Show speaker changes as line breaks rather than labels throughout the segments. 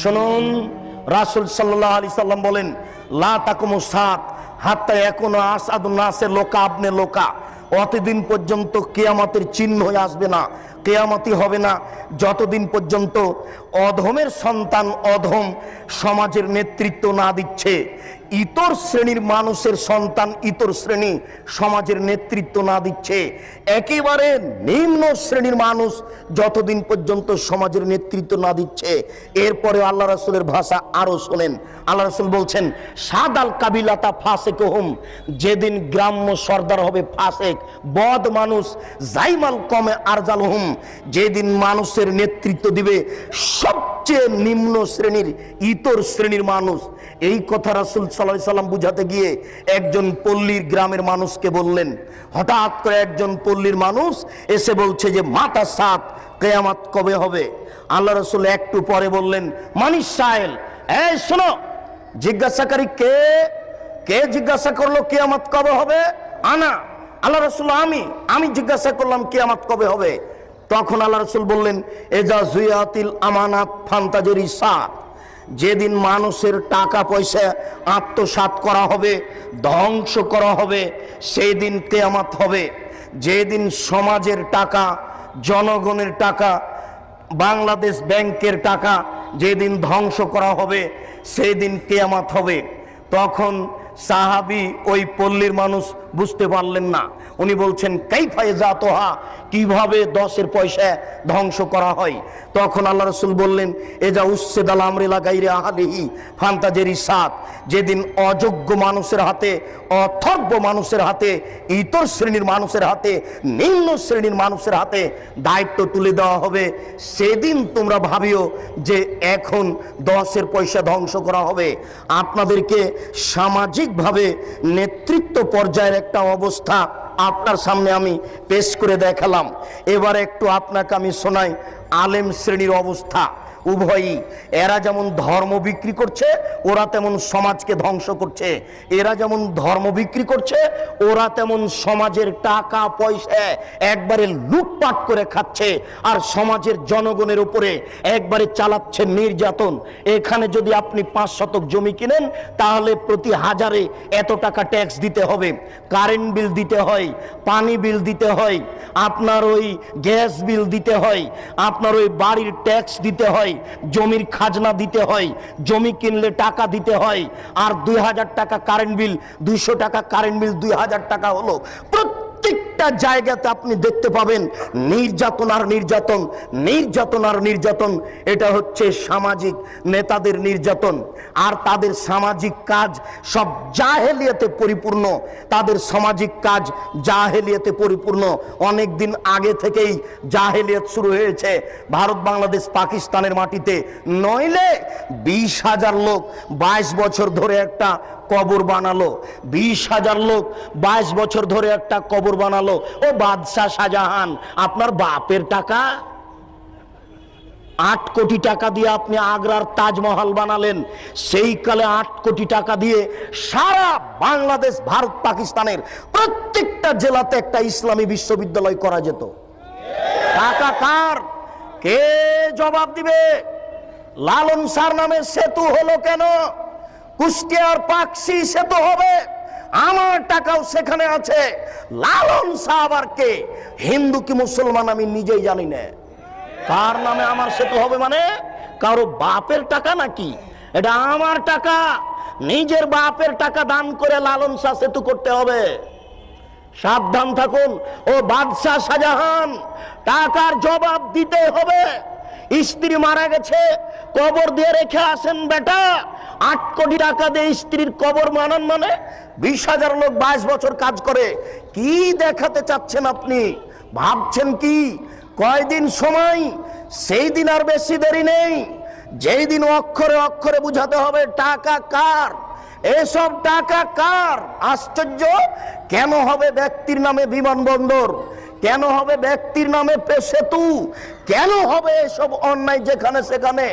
শুনুন, রাসূল সাল্লাল্লাহু আলাইহি সাল্লাম বলেন, লা তাকুমু সাত হাত্তা ইয়াকুনা আসাদুন নাসে লোকা আবনে লোকা। অতদিন পর্যন্ত কিয়ামতের চিহ্ন হয়ে আসবে না, কিয়ামতই হবে না যতদিন পর্যন্ত অধমের সন্তান অধম সমাজের নেতৃত্ব না দিচ্ছে, ইতর শ্রেণীর মানুষের সন্তান ইতর শ্রেণী সমাজের নেতৃত্ব না দিচ্ছে, একেবারে নিম্ন শ্রেণীর মানুষ যতদিন পর্যন্ত সমাজের নেতৃত্ব না দিচ্ছে। এরপরে আল্লাহ রাসূলের ভাষা আরো শোনেন। আল্লাহ রাসূল বলছেন, সাদাল কাবিলাতা ফাসিকুহুম, যেদিন গ্রাম্য সর্দার হবে ফাসেক বদ মানুষ, জাইমাল কমে আরজালহুম, যেদিন মানুষের নেতৃত্ব দিবে সবচেয়ে নিম্ন শ্রেণীর ইতর শ্রেণীর মানুষ। এই কথা রাসূল সাল্লাল্লাহু আলাইহি সাল্লাম বুঝাতে গিয়ে একজন পল্লীর গ্রামের মানুষকে বললেন। হঠাৎ করে একজন পল্লীর মানুষ এসে বলছে যে মাতা সাত, কিয়ামত কবে হবে? আল্লাহ রাসূল একটু পরে বললেন, মানিস সাইল, এই শোনো, জিজ্ঞাসাকারী কে? কে জিজ্ঞাসা করলো কিয়ামত কবে হবে? আনা। আল্লাহ রাসূল, আমি জিজ্ঞাসা করলাম কিয়ামত কবে হবে? তখন আল্লাহ রাসূল বললেন, এজা জুয়াতিল আমানাত ফান্তাজরি সাত, যেদিন মানুষের টাকা পয়সা আত্মসাৎ করা হবে, ধ্বংস করা হবে, সেই দিন কিয়ামত হবে। যেদিন সমাজের টাকা, জনগণের টাকা, বাংলাদেশ ব্যাংকের টাকা যেদিন ধ্বংস করা হবে, সেই দিন কিয়ামত হবে। তখন সাহাবী ওই পল্লীর মানুষ বুঝতে পারলেন না। উনি বলছেন, কাইফা ইজাতুহা, কিভাবে 10-এর পয়সা ধ্বংস করা হয়? তখন আল্লাহ রাসূল বললেন, এজা উসসিদাল আমরিলা গায়রি আহলিহি ফান্তাজরি সাত, যেদিন অযোগ্য মানুষের হাতে, অথর্ব মানুষের হাতে, ইতর শ্রেণীর মানুষের হাতে, নিম্ন শ্রেণীর মানুষের হাতে দায়িত্ব তুলে দেওয়া হবে, সেদিন তোমরা ভাবিও যে এখন 10-এর পয়সা ধ্বংস করা হবে। আপনাদেরকে সামাজিকভাবে নেতৃত্ব পর্যায়ের একটা অবস্থা আপনার সামনে আমি পেশ করে দেখালাম। এবার একটু আপনাকে আমি শোনাই আলেম শ্রেণীর অবস্থা। উভয়ই, এরা যেমন ধর্ম বিক্রি করছে, ওরা তেমন সমাজকে ধ্বংস করছে। এরা যেমন ধর্ম বিক্রি করছে, ওরা তেমন সমাজের টাকা পয়সা একবারে লুটপাট করে খাচ্ছে, আর সমাজের জনগণের উপরে একবারে চালাচ্ছে নির্যাতন। এখানে যদি আপনি 5 শতক জমি কিনেন, তাহলে প্রতি হাজারে এত টাকা ট্যাক্স দিতে হবে, কারেন্ট বিল দিতে হয়, পানি বিল দিতে হয়, আপনার ওই গ্যাস বিল দিতে হয়, আপনার ওই বাড়ির ট্যাক্স দিতে হয়, জমির খাজনা দিতে হয়, জমি কিনলে টাকা দিতে হয়, আর 2000 টাকা কারেন্ট বিল, 200 টাকা কারেন্ট বিল, 2000 টাকা হলো। প্রত্যেকটা জায়গাতে আপনি দেখতে পাবেন নির্যাতন আর নির্যাতন, নির্যাতন আর নির্যাতন। এটা হচ্ছে সামাজিক নেতাদের নির্যাতন। আর তাদের সামাজিক কাজ সব জাহেলিয়াতে পরিপূর্ণ, তাদের সামাজিক কাজ জাহেলিয়াতে পরিপূর্ণ। অনেক দিন আগে থেকেই জাহেলিয়াত শুরু হয়েছে ভারত, বাংলাদেশ, পাকিস্তানের মাটিতে। নইলে 20,000 লোক 22 বছর ধরে একটা কবর বানালো, 20,000 লোক 22 বছর ধরে একটা কবর বানালো। ও বাদশাহ শাহজাহান, আপনার বাপের টাকা 8 কোটি টাকা দিয়ে আপনি আগ্রার তাজমহল বানালেন। সেই কালে 8 কোটি টাকা দিয়ে সারা বাংলাদেশ, ভারত, পাকিস্তানের প্রত্যেকটা জেলাতে একটা ইসলামী বিশ্ববিদ্যালয় করা যেত। টাকা কার? কে জবাব দিবে? লালন শাহর নামে সেতু হলো কেন? কুষ্টিয়ার পাকশি সেতু হবে, আমার টাকাও সেখানে আছে। লালন শাহ আবার কে? হিন্দু কি মুসলমান আমি নিজেই জানি না। কার নামে আমার সেতু হবে? মানে কারো বাপের টাকা নাকি? এটা আমার টাকা, নিজের বাপের টাকা দান করে লালন শাহ সেতু করতে হবে। সাবধান থাকুন। ও বাদশাহ শাহজাহান, টাকার জবাব দিতে হবে। স্ত্রী মারা গেছে, কবর দিয়ে রেখে আসেন বেটা। 8 কোটি টাকা দিয়ে স্ত্রীর কবর বানান, মানে 20,000 লোক 22 বছর কাজ করে। কি দেখাতে চাচ্ছেন আপনি? ভাবছেন কি? কয়দিন সময়? সেই দিন আর বেশি দেরি নেই, যেই দিন অক্ষরে অক্ষরে বুঝাতে হবে টাকা কার, এসব টাকা কার। আশ্চর্য! কেন হবে ব্যক্তির নামে বিমানবন্দর? কেন হবে ব্যক্তির নামে সেতু? কেন হবে এসব অন্যায় যেখানে সেখানে?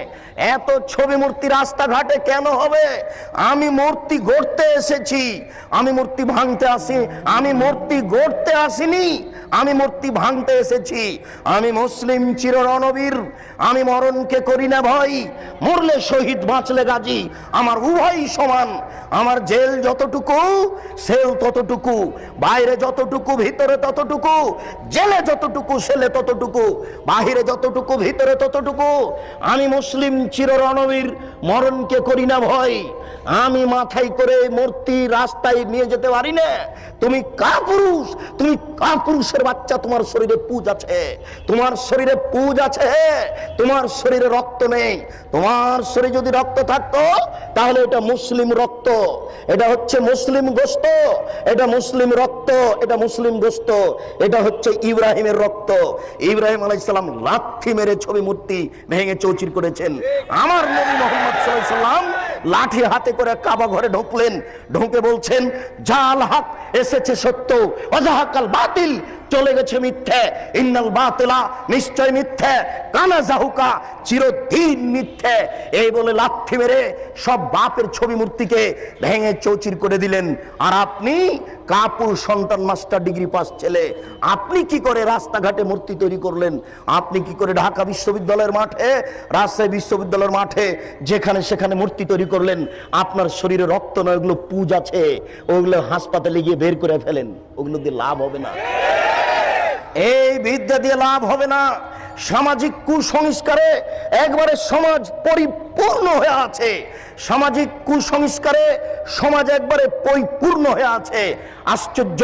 এত ছবি মূর্তি রাস্তাঘাটে কেন হবে? আমি মূর্তি গড়তে এসেছি, আমি মূর্তি ভাঙতে আসি, আমি মূর্তি গড়তে আসিনি। আমি মূর্তি ভাঙতে এসেছি। আমি মুসলিম চির রণবীর, আমি মরণকে করি না ভয়। মরলে শহীদ, বাঁচলে গাজী, আমার উভয় সমান। আমার জেল যতটুকু সেল ততটুকু, বাইরে যতটুকু ভিতরে ততটুকু, জেলে যতটুকু সেলে ততটুকু, বাহিরে যতটুকু ভিতরে ততটুকু। আমি মুসলিম চির রণবীর, মরণকে করি না ভয়। আমি মাথায় করে মূর্তি রাস্তায় নিয়ে যেতে পারি না। তুমি কাপুরুষ, তুমি কাপুরুষের বাচ্চা। তোমার শরীরে পুজ আছে, তোমার শরীরে পুজ আছে, তোমার শরীরে রক্ত নেই। তোমার শরীরে যদি রক্ত থাকতো তাহলে এটা মুসলিম রক্ত, এটা হচ্ছে মুসলিম গোশত, এটা মুসলিম রক্ত, এটা মুসলিম গোশত, এটা হচ্ছে ইব্রাহিমের রক্ত। ইব্রাহিম আলাইহিস সালাম লাথি মেরে ছবি মূর্তি ভেঙে চৌচির করেছেন। আমার নবী মুহাম্মদ সাল্লাল্লাহু আলাইহি ওয়াসাল্লাম লাঠি হাতে করে কাবা ঘরে ঢুকলেন, ঢুকে বলছেন, জাল হক এসেছে সত্য, ওয়াজাহাকাল বাতিল চলে গেছে মিথ্যে, ইন্নাল বাতিলা নিশ্চয় মিথ্যে, কানা জাহুকা চিরদিন মিথ্যে। এই বলে লাথি মেরে সব বাপের ছবি মূর্তিকে ভেঙে চৌচির করে দিলেন। আর আপনি কাপুর সন্তান, মাস্টার ডিগ্রি পাস ছেলে, আপনি কি করে রাস্তাঘাটে মূর্তি তৈরি করলেন? আপনি কি করে ঢাকা বিশ্ববিদ্যালয়ের মাঠে, রাজশাহী বিশ্ববিদ্যালয়ের মাঠে, যেখানে সেখানে মূর্তি তৈরি করলেন? আপনার শরীরে রক্ত নয়, ওগুলো পুজ আছে, ওগুলো হাসপাতালে গিয়ে বের করে ফেলেন, ওগুলো দিয়ে লাভ হবে না। এই বিদ্যা দিয়ে লাভ হবে না। সামাজিক কুসংস্কারে একবারে সমাজ পরিপূর্ণ হয়ে আছে, সামাজিক কুসংস্কারে সমাজ একবারে পরিপূর্ণ হয়ে আছে। আশ্চর্য,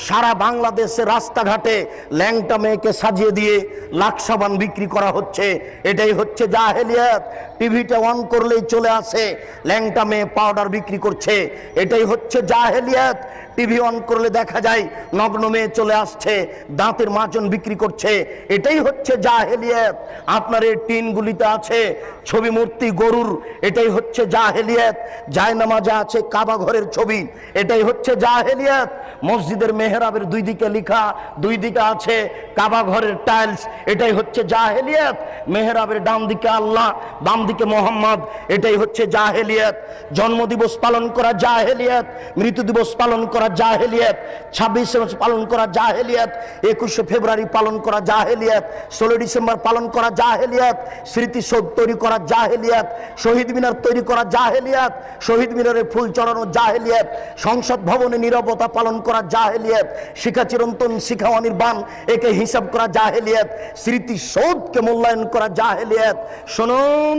সারা বাংলাদেশে রাস্তাঘাটে ল্যাংটা মেয়েকে সাজিয়ে দিয়ে লাকসাবান বিক্রি করা হচ্ছে। এটাই হচ্ছে জাহেলিয়াত। টিভিটা অন করলেই চলে আসে ল্যাংটা মেয়ে পাউডার বিক্রি করছে, এটাই হচ্ছে জাহেলিয়াত। টিভি অন করলে দেখা যায় নগ্ন মেয়ে চলে আসছে, দাঁতের মাজন বিক্রি করছে, এটাই হচ্ছে জাহেলিয়াত। আপনার এই টিনগুলিতে আছে ছবি মূর্তি গরুর, এটাই হচ্ছে জাহেলিয়াত। জায়নামাজে আছে কাবা ঘরের ছবি, এটাই হচ্ছে জাহেলিয়াত। মসজিদের মেহরাবের দুই দিকে লেখা, দুই দিকে আছে কাবা ঘরের টাইলস, এটাই হচ্ছে জাহেলিয়াত। মেহরাবের ডান দিকে আল্লাহ, বাম দিকে মোহাম্মদ, এটাই হচ্ছে জাহেলিয়াত। জন্মদিবস পালন করা জাহেলিয়াত, মৃত্যু দিবস পালন করা জাহেলিয়াত, 26 পালন করা জাহেলিয়াত, 21 ফেব্রুয়ারি পালন করা জাহেলিয়াত, 16 ডিসেম্বর পালন করা জাহেলিয়াত, স্মৃতিসৌধ তৈরি করা জাহেলিয়াত, শহীদ মিনার তৈরি করা জাহেলিয়াত, শহীদ মিনারে ফুল চড়ানো জাহেলিয়াত, সংসদ ভবনে নীরবতা পালন করা জাহেলিয়াত, শিখা চিরন্তন শিখা অনির্বাণ একে হিসাব করা জাহেলিয়াত, স্মৃতিসৌধকে মূল্যায়ন করা জাহেলিয়াত। শুনুন,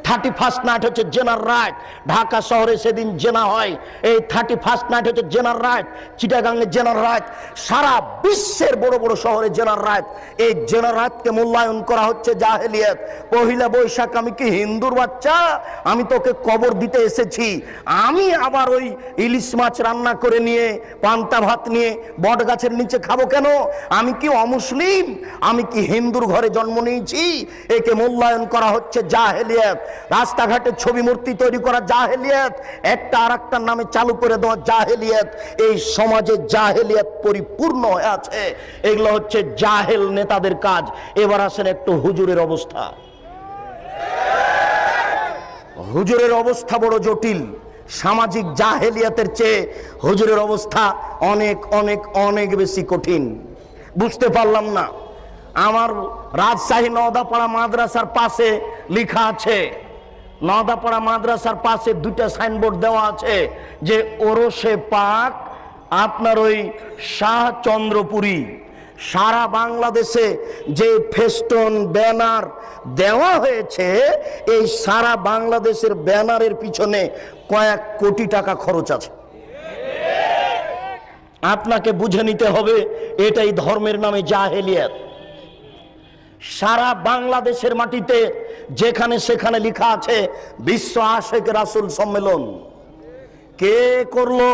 31st নাইট হচ্ছে জেনার রাইট। ঢাকা শহরে সেদিন জেনা হয়, এই 31st নাইট হচ্ছে জেনার রাইট। চিটাগাংয়ে জেনার রাইট, সারা বিশ্বের বড় বড় শহরে জেনার রাইট। এই জেনার রাইটকে মূল্যায়ন করা হচ্ছে জাহেলিয়াত। পহিলা বৈশাখ আমি কি হিন্দুর বাচ্চা? আমি তোকে কবর দিতে এসেছি। আমি আবার ওই ইলিশ মাছ রান্না করে নিয়ে, পান্তা ভাত নিয়ে বট গাছের নিচে খাবো কেন? আমি কি অমুসলিম? আমি কি হিন্দুর ঘরে জন্ম নিয়েছি? একে মূল্যায়ন করা হচ্ছে জাহেলিয়াত। রাস্তাঘাটে ছবি মূর্তি তৈরি করা জাহেলিয়াত, একটা আর একটার নামে চালু করে দেওয়া জাহেলিয়াত। এই সমাজে জাহেলিয়াত পরিপূর্ণ হয়ে আছে। এগুলো হচ্ছে জাহেল নেতাদের কাজ। এবার আসেন একটু হুজুরের অবস্থা। হুজুরের অবস্থা বড় জটিল। সামাজিক জাহেলিয়াতের চেয়ে হুজুরের অবস্থা অনেক অনেক অনেক বেশি কঠিন। বুঝতে পারলাম না। আমার রাজশাহী নওদাপাড়া মাদ্রাসার পাশে লেখা আছে, নওদাপাড়া মাদ্রাসার পাশে দুইটা সাইনবোর্ড দেওয়া আছে যে ওরসে পাক আপনার ওই শাহ চন্দ্রপুরী। সারা বাংলাদেশে যে ফেস্টন ব্যানার দেওয়া হয়েছে, এই সারা বাংলাদেশের ব্যানারের পিছনে কয়েক কোটি টাকা খরচ আছে। আপনাকে বুঝে নিতে হবে, এটাই ধর্মের নামে জাহেলিয়াত। সারা বাংলাদেশের মাটিতে যেখানে সেখানে লেখা আছে বিশ্ব আশেক রাসূল সম্মেলন। কে করলো?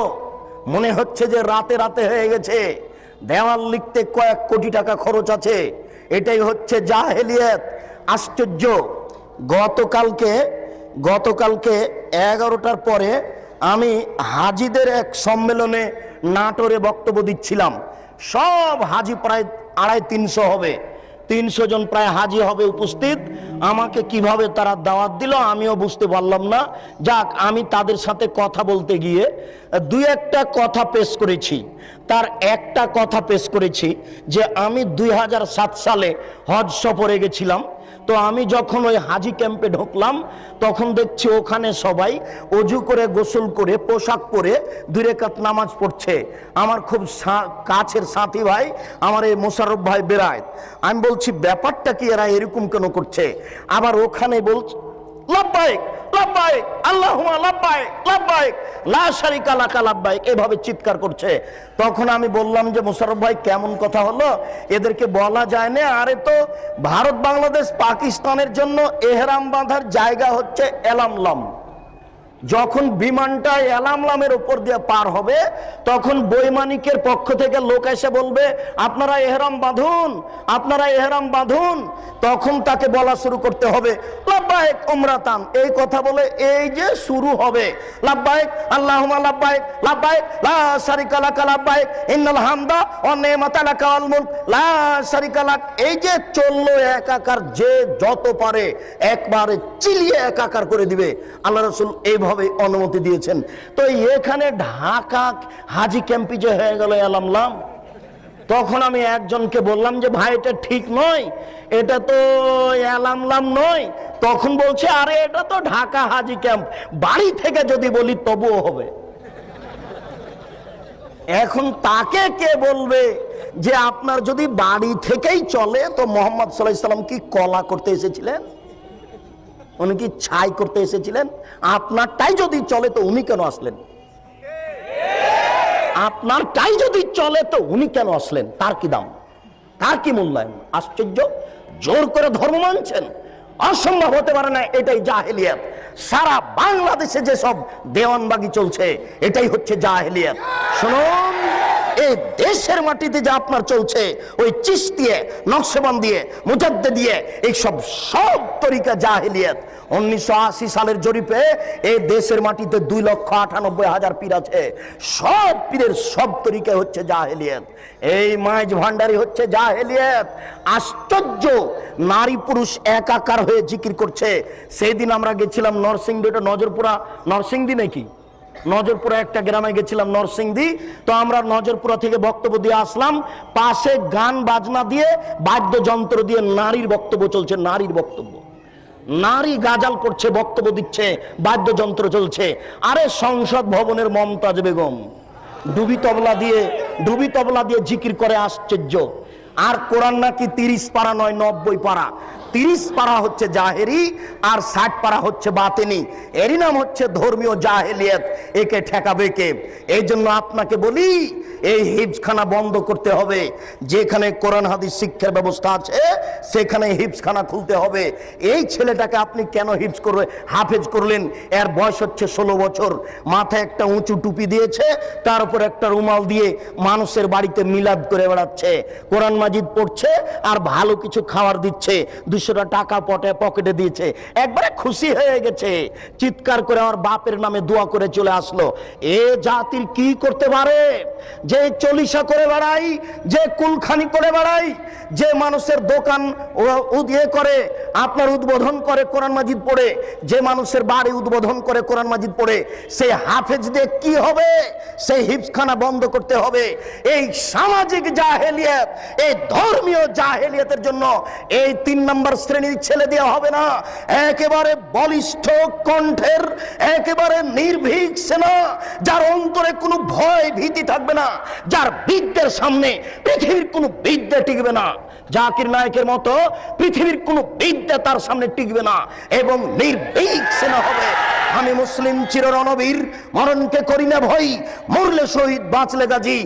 মনে হচ্ছে যে রাতে রাতে হয়ে গেছে। দেওয়াল লিখতে কয়েক কোটি টাকা খরচ আছে। এটাই হচ্ছে জাহেলিয়াত। আশ্চর্য, গতকালকে 11টার পরে আমি হাজিদের এক সম্মেলনে নাটোরে বক্তব্য দিচ্ছিলাম। সব হাজি প্রায় 250-300 হবে, 300 জন প্রায় হাজি হবে উপস্থিত। আমাকে কিভাবে তারা দাওয়াত দিল আমিও বুঝতে পারলাম না। যাক, আমি তাদের সাথে কথা বলতে গিয়ে দুই একটা কথা পেশ করেছি। তার একটা কথা পেশ করেছি যে আমি 2007 সালে হজ সফরে গেছিলাম। তো আমি যখন ওই হাজি ক্যাম্পে ঢুকলাম তখন দেখছি ওখানে সবাই অজু করে গোসল করে পোশাক পরে 2 রাকাত নামাজ পড়ছে। আমার খুব কাছের সাথী ভাই আমার এই মোশাররফ ভাই বেরায়। আমি বলছি ব্যাপারটা কি, এরা এরকম কেন করছে? আবার ওখানে বলছে লাব্বাইক লাব্বাইক আল্লাহুম্মা লাব্বাইক লাব্বাইক লা শারিকা লাকা লাব্বাইক, এভাবে চিৎকার করছে। তখন আমি বললাম যে মোশাররফ ভাই কেমন কথা হলো, এদেরকে বলা যায় না। আরে তো ভারত বাংলাদেশ পাকিস্তানের জন্য এহরাম বাঁধার জায়গা হচ্ছে এলামলাম। যখন বিমানটা এলামলামের উপর দিয়ে পার হবে তখন বৈমানিকের পক্ষ থেকে লোক এসে বলবে আপনারা এহরাম বাঁধুন, আপনারা এহরাম বাঁধুন। তখন তাকে বলা শুরু করতে হবে লাব্বাইক উমরাতান, এই কথা বলে এই যে শুরু হবে লাব্বাইক আল্লাহুম্মা লাব্বাইক লাব্বাইক লা শারিকা লাকা লাব্বাইক ইন্নাল হামদা ওয়া নি'মাতা লাকা ওয়াল মুলক লা শারিকা লাক। এই যে চললো একাকার, যে যত পারে একবারে চিলিয়ে একাকার করে দিবে। আল্লাহ রাসূল এইভাবে অনুমতি দিয়েছেন। তো এখানে ঢাকা হাজি ক্যাম্পে যে হয়ে গেল এলামলাম, তখন আমি একজনকে বললাম যে ভাই এটা ঠিক নয়, এটা তো এলামলাম নয়। তখন বলছে আরে এটা তো ঢাকা হাজি ক্যাম্প, বাড়ি থেকে যদি বলি তবুও হবে। এখন তাকে কে বলবে যে আপনার যদি বাড়ি থেকেই চলে তো মোহাম্মদ সাল্লাল্লাহু আলাইহি সাল্লাম কি কলা করতে এসেছিলেন? উনি কি ছাই করতে এসেছিলেন? আপনারটাই যদি চলে তো উনি কেন আসলেন? আপনারটাই যদি চলে তো উনি কেন আসলেন? তার কি দাম, তার কি মূল্যায়ন? আশ্চর্য! জোর করে ধর্ম মানছেন, অসম্ভব হতে পারে না। এটাই জাহেলিয়াত। সারা বাংলাদেশে যে সব দেওয়ানবাগি চলছে এটাই হচ্ছে জাহেলিয়াত। শুনুন, এই দেশের মাটিতে যা আপনার চলছে ওই চিশতিয়া নকশবন্দিয়ে মুজাদ্দিদিয়ে এই সব তরিকা জাহেলিয়াত। 1980 সালের জরিপে এই দেশের মাটিতে 2,98,000 পীর আছে। সব পীরের সব তরিকা হচ্ছে জাহেলিয়াত। এই মাইজ ভান্ডারি হচ্ছে জাহেলিয়াত। আশ্চর্য! নারী পুরুষ একাকার হয়ে জিকির করছে। সেই দিন আমরা গেছিলাম নরসিংদী, এটা নজরপুরা নরসিংদী নাকি, নজরপুরা একটা গ্রামে গেছিলাম নরসিংদী। তো আমরা নজরপুরা থেকে বক্তব্য দিয়ে আসলাম, পাশে গান বাজনা দিয়ে বাদ্যযন্ত্র দিয়ে নারীর বক্তব্য চলছে। নারীর বক্তব্য, নারী গাজাল করছে, বক্তব্য দিচ্ছে, বাদ্যযন্ত্র চলছে। আরে সংসদ ভবনের মমতাজ বেগম ডুবি তবলা দিয়ে জিকির করে। আশ্চর্য! আর কোরআন নাকি 30 পারা নয় 90 পারা। 30 পারা হচ্ছে জাহেরি আর 60 পারা হচ্ছে বাতিনি। এরই নাম হচ্ছে ধর্মীয় জাহেলিয়াত। একে ঠেকাবে কে? এই জন্য আপনাকে বলি এই হিফজখানা বন্ধ করতে হবে। যেখানে কোরআন হাদিস শিক্ষার ব্যবস্থা আছে সেখানে হিফজখানা খুলতে হবে। এই ছেলেটাকে আপনি কেন হাফেজ করলেন? এর বয়স হচ্ছে 16 বছর। মাথায় একটা উঁচু টুপি দিয়েছে, তার উপর একটা রুমাল দিয়ে মানুষের বাড়িতে মিলাদ করে বেড়াচ্ছে, কোরআন মাজিদ পড়ছে আর ভালো কিছু খাবার দিচ্ছে, 200 টাকা পকেটে দিয়েছে। একবারে খুশি হয়ে গেছে, চিৎকার করে আমার বাপের নামে দোয়া করে চলে আসলো। এ জাতির কি করতে পারে? যে চলিসা করে বেড়াই, যে কুলখানি করে বেড়াই, যে মানুষের দোকান করে আপনার উদ্বোধন করে কোরআন মাজিদ পড়ে, যে মানুষের বাড়ি উদ্বোধন করে কোরআন মাজিদ পড়ে, সেই হাফেজ দিয়ে কি হবে? সেই হিফজখানা বন্ধ করতে হবে। এই সামাজিক জাহেলিয়াত, এই ধর্মীয় জাহেলিয়াতের জন্য এই 3 নম্বর শ্রেণীর ছেলে দেওয়া হবে না। একেবারে বলিষ্ঠ কণ্ঠের, একেবারে নির্ভীক সেনা, যার অন্তরে কোনো ভয় ভীতি থাকবে না, যার বিদ্যের সামনে পৃথিবীর কোনো বিদ্যা টিকবে না। জাকির নায়কের মতো পৃথিবীর কোনো বিদ্যা তার সামনে টিকবে না, এবং নির্ভীক সেনা হবে। আমি মুসলিম চির রণবীর, মরণকে করি না ভয়, মরলে শহীদ বাঁচলে গাজী।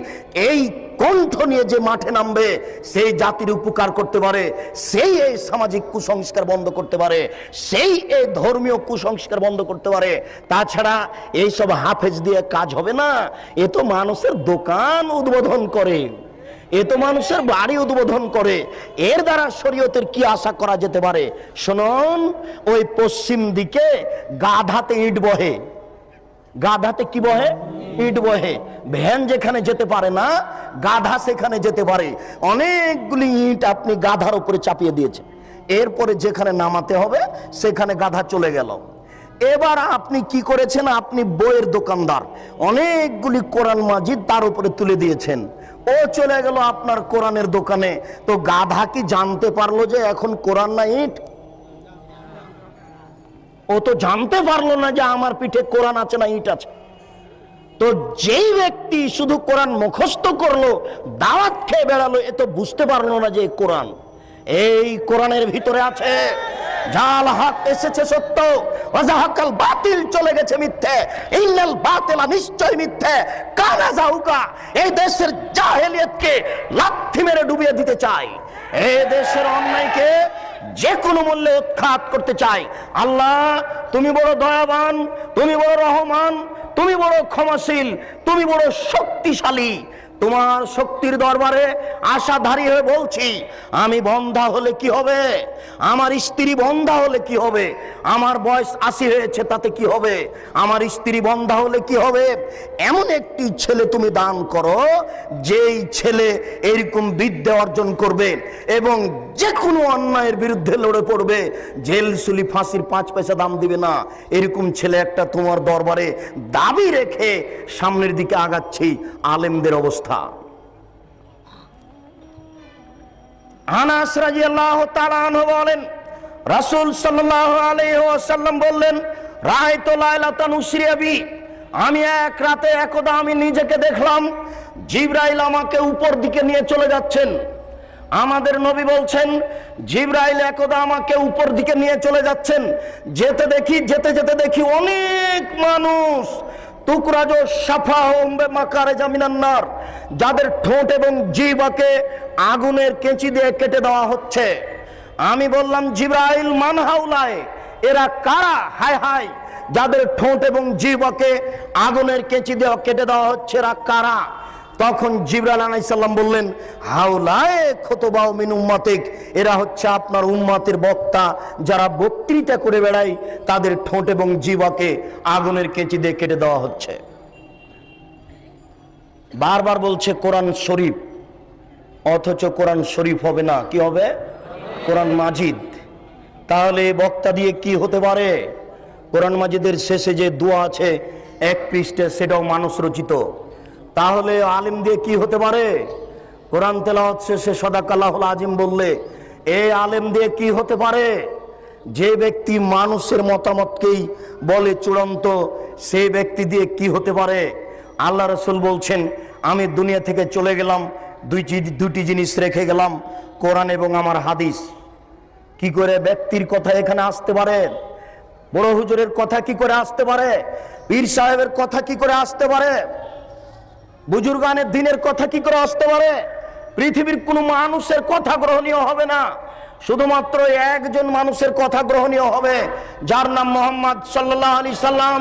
এই কণ্ঠ নিয়ে যে মাঠে নামবে সেই জাতির উপকার করতে পারে, সেই এই সামাজিক কুসংস্কার বন্ধ করতে পারে, সেই এই ধর্মীয় কুসংস্কার বন্ধ করতে পারে। তাছাড়া এইসব হাফেজ দিয়ে কাজ হবে না। এ তো মানুষের দোকান উদ্বোধন করে, এ তো মানুষের বাড়ি উদ্বোধন করে। এর দ্বারা শরীয়তের কি আশা করা যেতে পারে? শুনুন, ওই পশ্চিম দিকে গাধাতে ইট বহে। গাধাতে কি বহে? ইট বহে। ভ্যান যেখানে যেতে পারে না, গাধা সেখানে যেতে পারে। অনেকগুলি ইট আপনি গাধার উপরে চাপিয়ে দিয়েছেন। এরপরে যেখানে নামাতে হবে সেখানে গাধা চলে গেল। এবার আপনি কি করেছেন, আপনি বইয়ের দোকানদার, অনেকগুলি কোরআন মাজিদ তার উপরে তুলে দিয়েছেন, ও চলে গেল আপনার কোরআনের দোকানে। তো গাধা কি জানতে পারলো যে এখন কোরআন না ইট? ও তো জানতে পারলো না যে আমার পিঠে কোরআন আছে না ইট আছে। তো যেই ব্যক্তি শুধু কোরআন মুখস্থ করলো, দাওয়াত খেয়ে বেড়ালো, এ তো বুঝতে পারলো না যে কোরআন, এই কোরআনের ভিতরে আছে জাল হক এসেছে সত্য, ওয়াজাহাকাল বাতিল চলে গেছে মিথ্যে, ইন্নাল বাতিলা নিশ্চয় মিথ্যে, কানা যাউকা। এই দেশের জাহেলিয়াতকে লাথি মেরে ডুবিয়ে দিতে চাই, এই দেশের অন্যায়কে যে কোনো মূল্যে উৎখাত করতে চাই। আল্লাহ তুমি বড় দয়াবান, তুমি বড় রহমান, তুমি বড় ক্ষমাশীল, তুমি বড় শক্তিশালী। তোমার শক্তির দরবারে আশাধারী হয়ে বলছি, আমি বন্ধা হলে কি হবে, আমার স্ত্রী বন্ধা হলে কি হবে, আমার বয়স 80 হয়েছে তাতে কি হবে, আমার স্ত্রী বন্ধা হলে কি হবে, এমন একটি ছেলে তুমি দান করো যেই ছেলে এরকম বিদ্যা অর্জন করবে এবং যে কোনো অন্যায়ের বিরুদ্ধে লড়ে পড়বে, জেল সুলি ফাঁসির 5 পয়সা দাম দিবে না, এরকম ছেলে একটা তোমার দরবারে দাবি রেখে সামনের দিকে আগাচ্ছি। আলেমদের অবস্থা। আনাস রাদিয়াল্লাহু তাআলা আনহু বলেন, রাসূল সাল্লাল্লাহু আলাইহি ওয়াসাল্লাম বললেন, রাআইতু লাইলাতান উসরিয়া বি, আমি এক রাতে একদা আমি নিজেকে দেখলাম জিবরাইল আমাকে উপর দিকে নিয়ে চলে যাচ্ছেন। আমাদের নবী বলছেন, জিবরাইল একদা আমাকে উপর দিকে নিয়ে চলে যাচ্ছেন, যেতে যেতে দেখি অনেক মানুষ, তুকরাজো সাফাহুম বিমাকারে জামিনান্নার, যাদের ঠোঁট এবং জিহ্বাকে আগুনের কেঁচি দিয়ে কেটে দেওয়া হচ্ছে। আমি বললাম, জিবরাইল মান হাউলায়, এরা কারা? হায় হায়, যাদের ঠোঁট এবং জিহ্বাকে আগুনের কেঁচি দিয়ে কেটে দেওয়া হচ্ছে, এরা কারা? তখন জিবরাইল আলাইহিস সালাম বললেন, হাউলায়ে খুতবাউ মিন উম্মাতিক, এরা হচ্ছে আপনার উম্মতের বক্তা, যারা বক্তৃতা করে বেড়ায়, তাদের ঠোঁট এবং জিহ্বাকে আগুনের কেঁচি দিয়ে কেটে দেওয়া হচ্ছে। বারবার বলছে কোরআন শরীফ, অথচ কোরআন শরীফ হবে না, কি হবে? কোরআন মাজিদ। তাহলে বক্তা দিয়ে কি হতে পারে? কোরআন মাজিদের শেষে যে দোয়া আছে 1 পৃষ্ঠা, সেটাও মানুষ রচিত। তাহলে আলিম দিয়ে কি হতে পারে? কোরআন তেলাওয়াত শেষে সাদাকাল্লাহুল আজিম বললে এই আলেম দিয়ে কি হতে পারে? যে ব্যক্তি মানুষের মতামতকেই বলে চূড়ান্ত, সেই ব্যক্তি দিয়ে কি হতে পারে? আল্লাহ রাসূল বলছেন, আমি দুনিয়া থেকে চলে গেলাম, দুটি জিনিস রেখে গেলাম, কোরআন এবং আমার হাদিস। কি করে ব্যক্তির কথা এখানে আসতে পারে? বড় হুজুরের কথা কি করে আসতে পারে? পীর সাহেবের কথা কি করে আসতে পারে? বুজুর্গানের দিনের কথা কি করে আসতে পারে? পৃথিবীর কোন মানুষের কথা গ্রহণীয় হবে না, শুধুমাত্র একজন মানুষের কথা গ্রহণীয় হবে, যার নাম মুহাম্মদ সাল্লাল্লাহু আলাইহি সাল্লাম।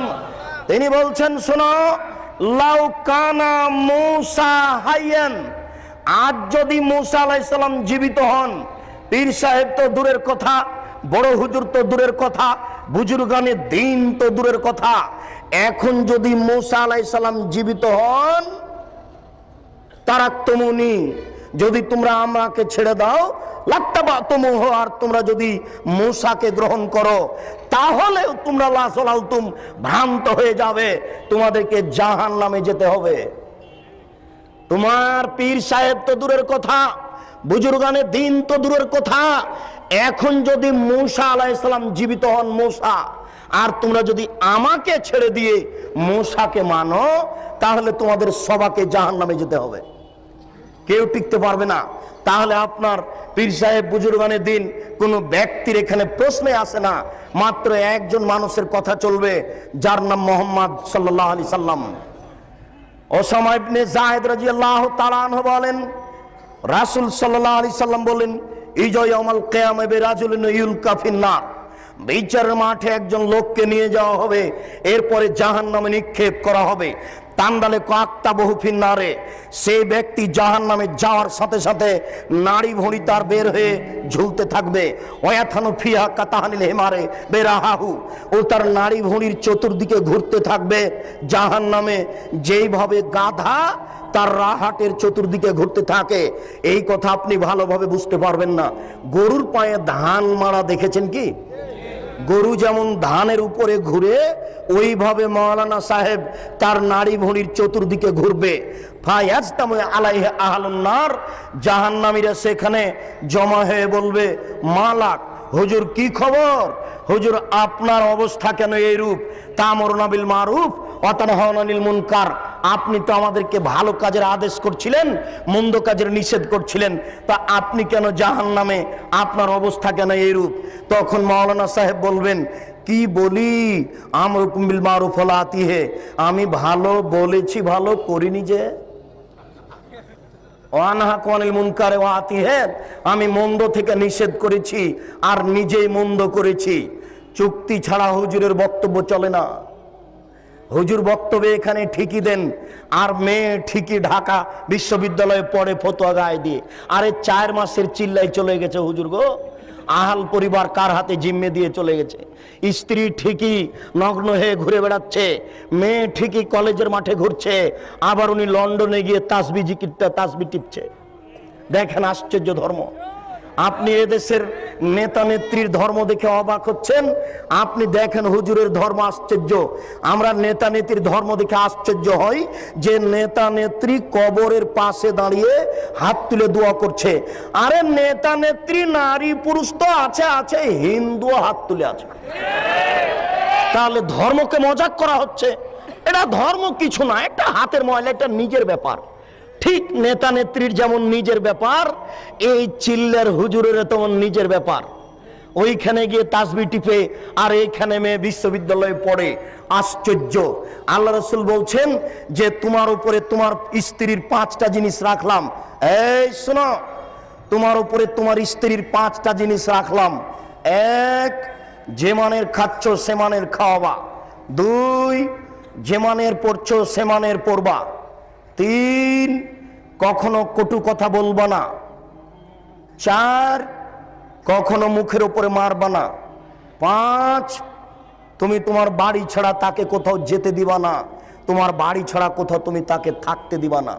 তিনি বলছেন, শোনো, লাউ কানা মূসা হাইয়ান, আজ যদি মূসা আলাইহিস সালাম জীবিত হন, পীর সাহেব তো দূরের কথা, বড় হুজুর তো দূরের কথা, বুজুর্গানের দিন তো দূরের কথা, এখন যদি মূসা আলাইহিস সালাম জীবিত হন, তারাক্তুমুনি, যদি তোমরা আমাকে ছেড়ে দাও, লাত্তাবাতুমুহু, আর তোমরা যদি মূসাকে গ্রহণ করো, তাহলে তোমরা লাসলালতুম, ভ্রান্ত হয়ে যাবে, তোমাদেরকে জাহান্নামে যেতে হবে। তোমার পীর সাহেব তো দূরের কথা, বুজুর্গানের দিন তো দূরের কথা, এখন যদি মূসা আলাইহিস সালাম জীবিত হন, মূসা, আর তোমরা যদি আমাকে ছেড়ে দিয়ে মূসাকে মানো, তাহলে তোমাদের সবাইকে জাহান্নামে যেতে হবে, কেউ টিকতে পারবে না। তাহলে আপনার পীর সাহেব বুজুর্গানের দিন কোনো ব্যক্তির এখানে প্রশ্নে আসে না, মাত্র একজন মানুষের কথা চলবে, যার নাম মুহাম্মদ সাল্লাল্লাহু আলাইহি সাল্লাম। ওসামা ইবনে যায়েদ রাদিয়াল্লাহু তাআলা আনহু বলেন, রাসূল সাল্লাল্লাহু আলাইহি সাল্লাম বলেন, ইজা ইয়াউমাল কিয়ামা বিরাজুলিন ইউলকা ফিন্নার, বিচারের মাঠে একজন লোককে নিয়ে যাওয়া হবে, এরপরে জাহান্নামে নিক্ষেপ করা হবে। তান্দালে কাকতা বহু ফিন্নারে, সেই ব্যক্তি জাহান্নামে যাওয়ার সাথে সাথে নাড়ি ভুঁড়ি তার বের হয়ে ঝুলতে থাকবে। ওয়াথানু ফিহা কাতাহানিল হিমারে বেরাহাহু, ও তার নাড়ি ভুঁড়ির চতুর্দিকে ঘুরতে থাকবে জাহান্নামে, যেইভাবে গাধা তার রাহাটের চতুর্দিকে ঘুরতে থাকে। এই কথা আপনি ভালোভাবে বুঝতে পারবেন না। গরুর পায়ে ধান মারা দেখেছেন কি? গরু যেমন ধানের উপরে ঘুরে, ওইভাবে মাওলানা সাহেব তার নারী ভুঁড়ির চতুর্দিকে ঘুরবে। ফায়াজতামু আলাইহি আহলুন নার, জাহান্নামীরা সেখানে জমা হয়ে বলবে, মালাক, হুজুর কি খবর? হুজুর আপনার অবস্থা কেন এইরূপ? তা'মুরুনা বিল মারুফ ওয়া তানহাউনা আনিল মুনকার, আপনি তো আমাদেরকে ভালো কাজের আদেশ করছিলেন, মন্দ কাজের নিষেধ করছিলেন, তা আপনি কেন জাহান্নামে? আপনার অবস্থা কেন এইরূপ? তখন মাওলানা সাহেব বলবেন, কি বলি, আমরুকুম বিল মারুফ ওয়া লা আতিহে, আমি ভালো বলেছি, ভালো করিনি যে। আমি মন্দ থেকে নিষেধ করেছি আর নিজেই মন্দ করেছি। চুক্তি ছাড়া হুজুরের বক্তব্য চলে না। হুজুর বক্তব্য এখানে ঠিকই দেন, আর মেয়ে ঠিকই ঢাকা বিশ্ববিদ্যালয়ে পড়ে ফতোয়া গায়ে দিয়ে। আরে 4 মাসের চিল্লাই চলে গেছে হুজুর গো, আহাল পরিবার কার হাতে জিম্মে দিয়ে চলে গেছে। স্ত্রী ঠিকই নগ্ন হয়ে ঘুরে বেড়াচ্ছে, মেয়ে ঠিকই কলেজের মাঠে ঘুরছে, আবার উনি লন্ডনে গিয়ে তাসবি টিপছে। দেখেন আশ্চর্য ধর্ম। আপনি এদেশের নেতা নেত্রীর ধর্ম দেখে অবাক হচ্ছেন, আপনি দেখেন হুজুরের ধর্ম আশ্চর্য। আমরা নেতা নেত্রীর ধর্ম দেখে আশ্চর্য হই যে নেতা নেত্রী কবরের পাশে দাঁড়িয়ে হাত তুলে দোয়া করছে। আরে নেতা নেত্রী নারী পুরুষ তো আছে আছে, হিন্দু হাত তুলে আছে। তাহলে ধর্মকে মজাক করা হচ্ছে? এটা ধর্ম কিছু না, এটা হাতের ময়লা, এটা নিজের ব্যাপার। ঠিক নেতা নেত্রীর যেমন নিজের ব্যাপার, এই চিল্লার হুজুরের তেমন নিজের ব্যাপার। ওইখানে গিয়ে তাসবি টিপে আর এইখানে মেয়ে বিশ্ববিদ্যালয়ে পড়ে। আশ্চর্য। আল্লাহ রাসূল বলছেন যে তোমার উপরে তোমার স্ত্রীর 5টা জিনিস রাখলাম। এই শোনো, তোমার উপরে তোমার স্ত্রীর 5টা জিনিস রাখলাম। 1, যে মানের খাচ্ছ সে মানের খাওয়াবা। 2, যে মানের পড়ছো সে মানের পড়বা। 3, কখনো কটু কথা বলবা না। 4, কখনো মুখের উপরে মারবা না। 5, তুমি তোমার বাড়ি ছাড়া তাকে কোথাও যেতে দিবা না, তোমার বাড়ি ছাড়া কোথাও তুমি তাকে থাকতে দিবা না।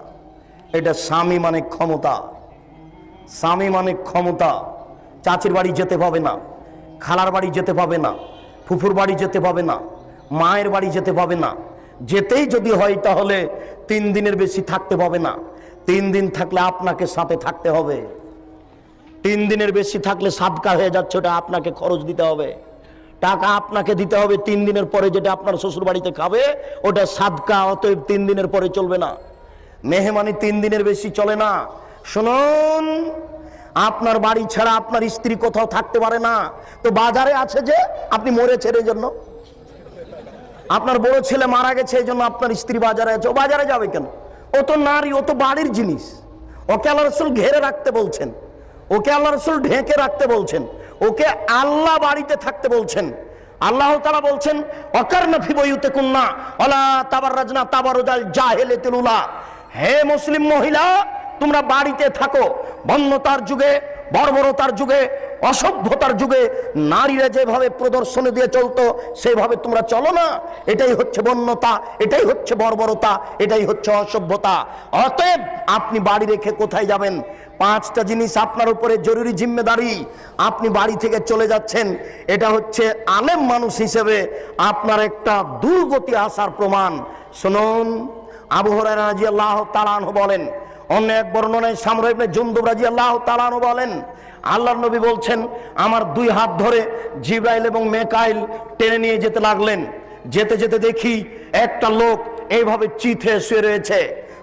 এটা স্বামী মানে ক্ষমতা। স্বামী মানে ক্ষমতা। চাচির বাড়ি যেতে পাবে না, খালার বাড়ি যেতে পাবে না, ফুফুর বাড়ি যেতে পাবে না, মায়ের বাড়ি যেতে পাবে না। যেতেই যদি হয় তাহলে 3 দিনের বেশি থাকতে পাবে না। 3 দিন থাকলে আপনাকে সাথে থাকতে হবে। 3 দিনের বেশি থাকলে সাদকা হয়ে যাচ্ছে, ওটা আপনাকে খরচ দিতে হবে, টাকা আপনাকে দিতে হবে। 3 দিনের পরে যেটা আপনার শ্বশুর বাড়িতে খাবে ওটা সাদকা, অতএব 3 দিনের পরে চলবে না। মেহমানি 3 দিনের বেশি চলে না। শুনুন, আপনার বাড়ি ছাড়া আপনার স্ত্রী কোথাও থাকতে পারে না। তো বাজারে আছে যে আপনি মরেছেন এই জন্য, আপনার বড় ছেলে মারা গেছে এই জন্য আপনার স্ত্রী বাজারে আছে। ও বাজারে যাবে কেন? ও তো নারী, ও তো বাড়ির জিনিস। ওকে আল্লাহ রাসূল ঘেরে রাখতে বলছেন, ওকে আল্লাহ রাসূল ঢেকে রাখতে বলছেন, ওকে আল্লাহ বাড়িতে থাকতে বলছেন। আল্লাহ তাআলা বলছেন, ওয়াকারনা ফি বুয়ুতিকুন্না ওয়ালা তাবাররাজনা তাবারুজাল জাহিলিয়াতিল উলা। হে মুসলিম মহিলা, তোমরা বাড়িতে থাকো। বন্যতার যুগে, বর্বরতার যুগে, অসভ্যতার যুগে নারীরা যেভাবে প্রদর্শনী দিয়ে চলতো সেভাবে তোমরা চলো না। এটাই হচ্ছে বন্যতা, এটাই হচ্ছে বর্বরতা, এটাই হচ্ছে অসভ্যতা। অতএব আপনি বাড়ি রেখে কোথায় যাবেন? 5টা জিনিস আপনার উপরে জরুরি জিম্মেদারি। আপনি বাড়ি থেকে চলে যাচ্ছেন, এটা হচ্ছে আলেম মানুষ হিসেবে আপনার একটা দুর্গতি আসার প্রমাণ। শুনুন, আবু হুরায়রা রাদিয়াল্লাহু তাআলা আনহু বলেন, অন্য এক বর্ণনায় সামরা ইবনে জুনদুব রাদিয়াল্লাহু তাআলা আনহু বলেন, আল্লাহর নবী বলছেন, আমার 2 হাত ধরে জিবরাইল এবং মিকাইল টেনে নিয়ে যেতে লাগলেন। যেতে যেতে দেখি একটা লোক এইভাবে চিত হয়ে শুয়ে রয়েছে,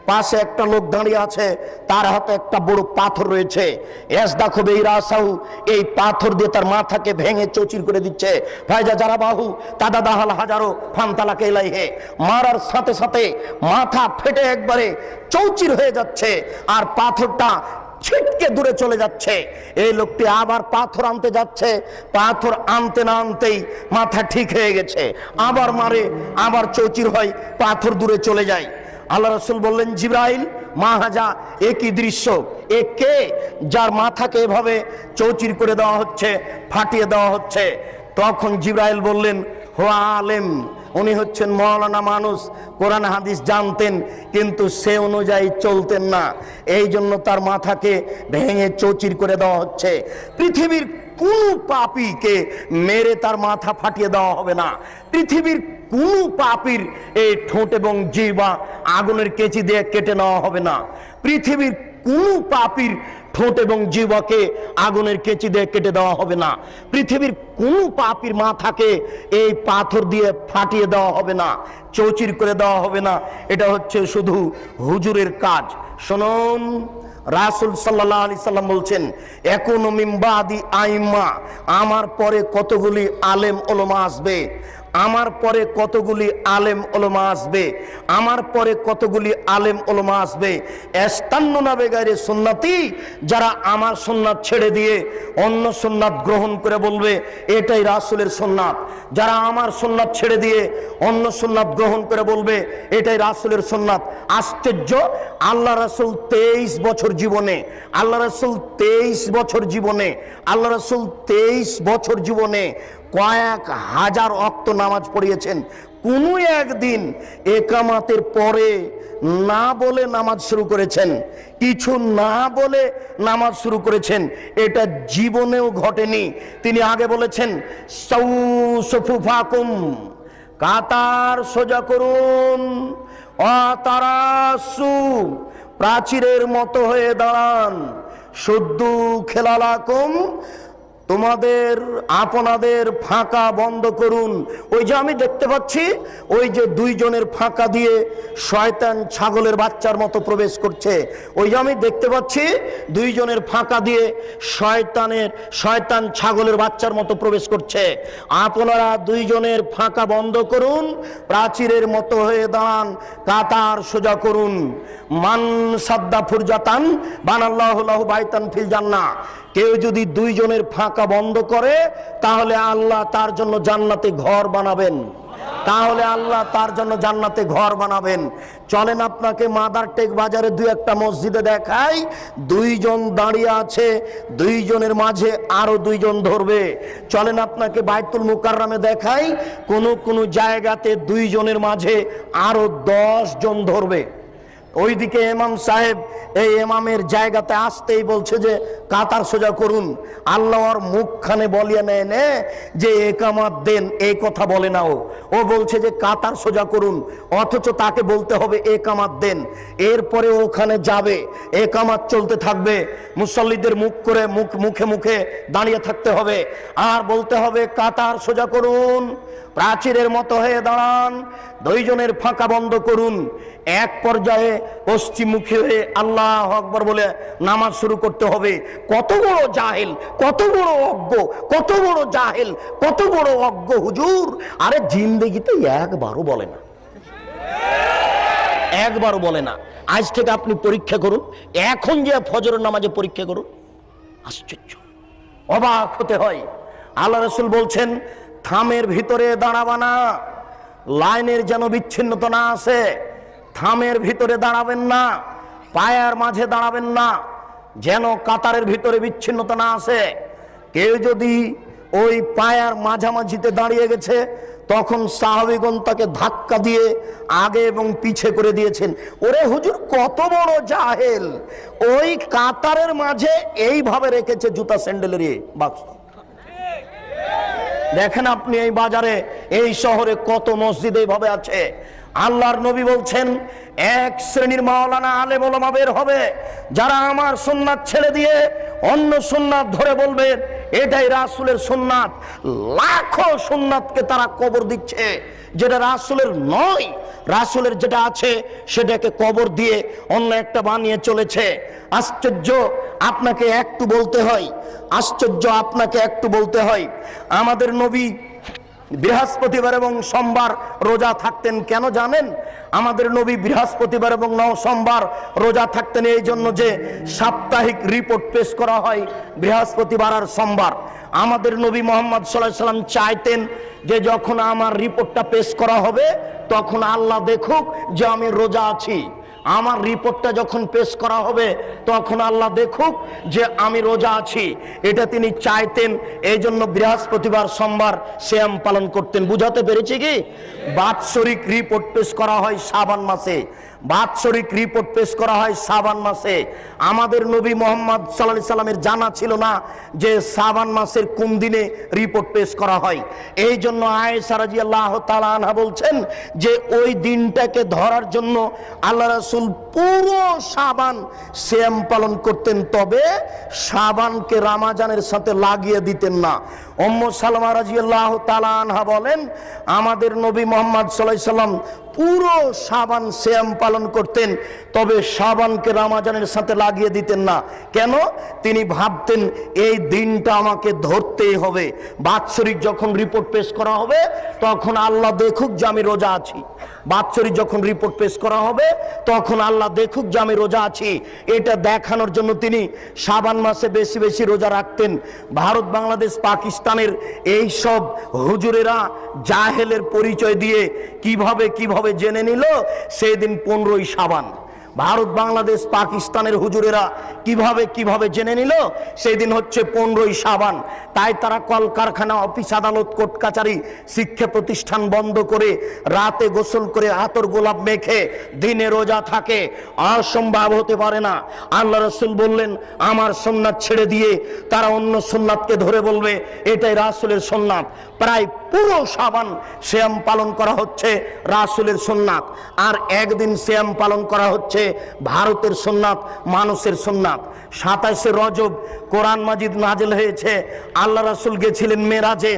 পাশে একটা লোক দাঁড়িয়ে আছে, তার হাতে একটা বড় পাথর রয়েছে। ইয়াসদাখু বিরাসাহু, এই পাথর দিয়ে তার মাথাকে ভেঙে চৌচির করে দিচ্ছে। ফায়জা জারাবাহু তাদাদাহাল হাজারো ফান্তালাকা ইলাইহি, মারার সাথে সাথে মাথা ফেটে একবারে চৌচির হয়ে যাচ্ছে আর পাথরটা ছিটকে দূরে চলে যাচ্ছে। এই লোকটি আবার পাথর আনতে যাচ্ছে, পাথর আনতে না আনতেই মাথা ঠিক হয়ে গেছে, আবার মারে, আবার চৌচির হয়, পাথর দূরে চলে যায়। আল্লাহ রাসূল বললেন, জিবরাইল, মা হাজা, একই দৃশ্য, এ কে যার মাথাকে এভাবে চৌচির করে দেওয়া হচ্ছে, ফাটিয়ে দেওয়া হচ্ছে? তখন জিবরাইল বললেন, হুয়া আলেম, উনি হচ্ছেন মওলানা মানুষ, কোরআন হাদিস জানতেন কিন্তু সে অনুযায়ী চলতেন না, এই জন্য তার মাথাকে ভেঙে চৌচির করে দেওয়া হচ্ছে। পৃথিবীর কোন পাপীকে মেরে তার মাথা ফাটিয়ে দেওয়া হবে না। পৃথিবীর কোন পাপীর এই ঠোঁট এবং জিহ্বা আগুনের কেচি দিয়ে কেটে নেওয়া হবে না। পৃথিবীর কোন পাপীর ঠোঁট এবং জিহ্বাকে আগুনের কেচি দিয়ে কেটে দেওয়া হবে না। পৃথিবীর কোন পাপীর মাথাকে এই পাথর দিয়ে ফাটিয়ে দেওয়া হবে না, চৌচির করে দেওয়া হবে না। এটা হচ্ছে শুধু হুজুরের কাজ। শুনুন, রাসূল সাল্লাল্লাহু আলাইহি সাল্লাম বলছেন, একুনু মিন বাদি আইম্মা, আমার পরে কতগুলি আলেম ওলামা আসবে, আমার পরে কতগুলি আলেম ওলামা আসবে, আমার পরে কতগুলি আলেম ওলামা আসবে, ইস্তান্নুনা বিগাইরি সুন্নতি, যারা আমার সুন্নাত ছেড়ে দিয়ে অন্য সুন্নাত গ্রহণ করে বলবে এটাই রাসূলের সুন্নাত। যারা আমার সুন্নাত ছেড়ে দিয়ে অন্য সুন্নাত গ্রহণ করে বলবে এটাই রাসূলের সুন্নাত। আশ্চর্য, আল্লাহ রাসূল 23 বছর জীবনে, আল্লাহ রাসূল 23 বছর জীবনে, আল্লাহ রাসূল 23 বছর জীবনে কয়েক হাজার ওয়াক্ত নামাজ পড়িয়েছেন। কোনো একদিন একামাতের পরে না বলে নামাজ শুরু করেছেন, কিছু না বলে নামাজ শুরু করেছেন, এটা জীবনেও ঘটেনি। তিনি আগে বলেছেন, সাউ সুফুফাকুম, কাতার সোজা করুন, অতারাসু, প্রাচীরের মতো হয়ে দাঁড়ান, শুদ্ধু খেলালাকুম, তোমাদের আপনাদের ফাঁকা বন্ধ করুন। ওই যে আমি দেখতে পাচ্ছি, ওই যে দুইজনের ফাঁকা দিয়ে শয়তান ছাগলের বাচ্চার মতো প্রবেশ করছে, ওই যে আমি দেখতে পাচ্ছি দুইজনের ফাঁকা দিয়ে শয়তান ছাগলের বাচ্চার মতো প্রবেশ করছে। আপনারা দুইজনের ফাঁকা বন্ধ করুন, প্রাচীরের মতো হয়ে দাঁড়ান, কাতার সোজা করুন। মান সাদ্দা ফুরজাতান বানাল্লাহু লাহু বাইতান ফিল জান্নাহ, কেউ যদি দুইজনের ফাঁকা বন্ধ করে তাহলে আল্লাহ তার জন্য জান্নাতে ঘর বানাবেন, তাহলে আল্লাহ তার জন্য জান্নাতে ঘর বানাবেন। চলেন আপনাকে মাদারটেক বাজারে দুই একটা মসজিদে দেখাই, দুইজন দাঁড়িয়ে আছে, দুইজনের মাঝে আরো দুইজন ধরবে। চলেন আপনাকে বাইতুল মুকাররমে দেখাই, কোন জায়গাতে দুইজনের মাঝে আরো 10 জন ধরবে। ওইদিকে ইমাম সাহেব এই ইমামের জায়গাতে আসতেই বলছে যে কাতার সোজা করুন। আল্লাহর মুখখানে বলিয়ে নেয় যে একামাত দেন, এই কথা বলে না, ও বলছে যে কাতার সোজা করুন, অথচ তাকে বলতে হবে একামাত দেন। এরপরে ওখানে যাবে, একামাত চলতে থাকবে, মুসল্লিদের মুখে মুখে দাঁড়িয়ে থাকতে হবে, আর বলতে হবে কাতার সোজা করুন, প্রাচীরের মতো হয়ে দাঁড়ান, দুইজনের ফাঁকা বন্ধ করুন। এক পর্যায়ে পশ্চিমমুখী হয়ে আল্লাহু আকবার বলে নামাজ শুরু করতে হবে। কত বড় জাহেল, কত বড় অজ্ঞ, কত বড় জাহেল, কত বড় অজ্ঞ হুজুর! আরে জিন্দেগিতে একবারও বলে না, একবারও বলে না। আজ থেকে আপনি পরীক্ষা করুন, এখন যে ফজরের নামাজে পরীক্ষা করুন, আশ্চর্য, অবাক হতে হয়। আল্লাহ রাসূল বলছেন, থামের ভিতরে দাঁড়াবা না, লাইনের যেন বিচ্ছিন্নতা না আসে, থামের ভিতরে দাঁড়াবেন না, পায়ের মাঝে দাঁড়াবেন না, যেন কাতারের ভিতরে বিচ্ছিন্নতা না আসে। কেউ যদি ওই পায়ের মাঝামাঝিতে দাঁড়িয়ে গেছে, তখন সাহাবীগণ তাকে ধাক্কা দিয়ে আগে এবং পিছে করে দিয়েছেন। ওরে হুজুর, কত বড় জাহেল! ওই কাতারের মাঝে এইভাবে রেখেছে জুতা স্যান্ডেলের বাক্স। দেখেন আপনি এই বাজারে, এই শহরে কত মসজিদ এইভাবে আছে। আল্লাহর নবী বলছেন, এক শ্রেণীর মাওলানা আলেম ওলামা বের হবে, যারা আমার সুন্নাত ছেড়ে দিয়ে অন্য সুন্নাত ধরে বলবে এটাই রাসূলের সুন্নাত। লাখো সুন্নাতকে তারা কবর দিচ্ছে, যেটা রাসূলের নয়, রাসূলের যেটা আছে সেটাকে কবর দিয়ে অন্য একটা বানিয়ে চলেছে। আশ্চর্য, আপনাকে একটু বলতে হয়, আশ্চর্য, আপনাকে একটু বলতে হয়, আমাদের নবী বৃহস্পতিবার এবং সোমবার রোজা থাকতেন। কেন জানেন? আমাদের নবী বৃহস্পতিবার এবং সোমবার রোজা থাকতেন এই জন্য যে সাপ্তাহিক রিপোর্ট পেশ করা হয় বৃহস্পতিবার আর সোমবার। আমাদের নবী মুহাম্মদ সাল্লাল্লাহু আলাইহি সাল্লাম চাইতেন যে যখন আমার রিপোর্টটা পেশ করা হবে তখন আল্লাহ দেখুক যে আমি রোজা আছি। আমার রিপোর্টটা যখন পেশ করা হবে তখন আল্লাহ দেখুক যে আমি রোজা আছি। এটা তিনি চাইতেন, এই জন্য বৃহস্পতিবার সোমবার সিয়াম পালন করতেন। বুঝাতে পেরেছি কি? বাৎসরিক রিপোর্ট পেশ করা হয় শাবান মাসে, বাৎসরিক রিপোর্ট পেশ করা হয় শাবান মাসে। আমাদের নবী মুহাম্মদ সাল্লাল্লাহু আলাইহি সাল্লামের জানা ছিল না যে শাবান মাসের কোন দিনে রিপোর্ট পেশ করা হয়। এই জন্য আয়েশা রাদিয়াল্লাহু তাআলা আনহা বলছেন যে ওই দিনটাকে ধরার জন্য আল্লাহ রাসূল পুরো শাবান সিয়াম পালন করতেন, তবে শাবানকে রমজানের সাথে লাগিয়ে দিতেন না। উম্মু সালামা রাদিয়াল্লাহু তাআলা আনহা বলেন, আমাদের নবী মুহাম্মদ সাল্লাল্লাহু আলাইহি সাল্লাম পুরো শাবান সিয়াম পালন করতেন, তবে শাবানকে রমজানের সাথে লাগিয়ে দিতেন না। কেন? তিনি ভাবতেন এই দিনটা আমাকে ধরতেই হবে। বাৎসরিক যখন রিপোর্ট পেশ করা হবে তখন আল্লাহ দেখুক যে আমি রোজা আছি। বাৎসরিক যখন রিপোর্ট পেশ করা হবে তখন আল্লাহ দেখুক যে আমি রোজা আছি। এটা দেখানোর জন্য তিনি শাবান মাসে বেশি বেশি রোজা রাখতেন। ভারত, বাংলাদেশ, পাকিস্তানের এই সব হুজুরেরা জাহেলের পরিচয় দিয়ে কিভাবে জেনে নিল সেদিন 15ই শাবান। ভারত, বাংলাদেশ, পাকিস্তানের হুজুরেরা কিভাবে জেনে নিল সেদিন হচ্ছে 15ই শাবান। তাই তারা কলকারখানা, অফিস, আদালত, কোর্ট কাচারি, শিক্ষা প্রতিষ্ঠান বন্ধ করে রাতে গোসল করে আতর গোলাপ মেখে দিনে রোজা থাকে। অসম্ভব হতে পারে না। আল্লাহ রাসূল বললেন আমার সুন্নাত ছেড়ে দিয়ে তারা অন্য সুন্নাতকে ধরে বলবে এটাই রাসূলের সুন্নাত। প্রায় পুরো শাবান সিয়াম পালন করা হচ্ছে রাসূলের সুন্নাত, আর একদিন সিয়াম পালন করা হচ্ছে ভারতের সুন্নাত, মানুষের সুন্নাত। 27শে রজব কোরআন মাজিদ নাজিল হয়েছে, আল্লাহ রাসূল গেছিলেন মেরাজে।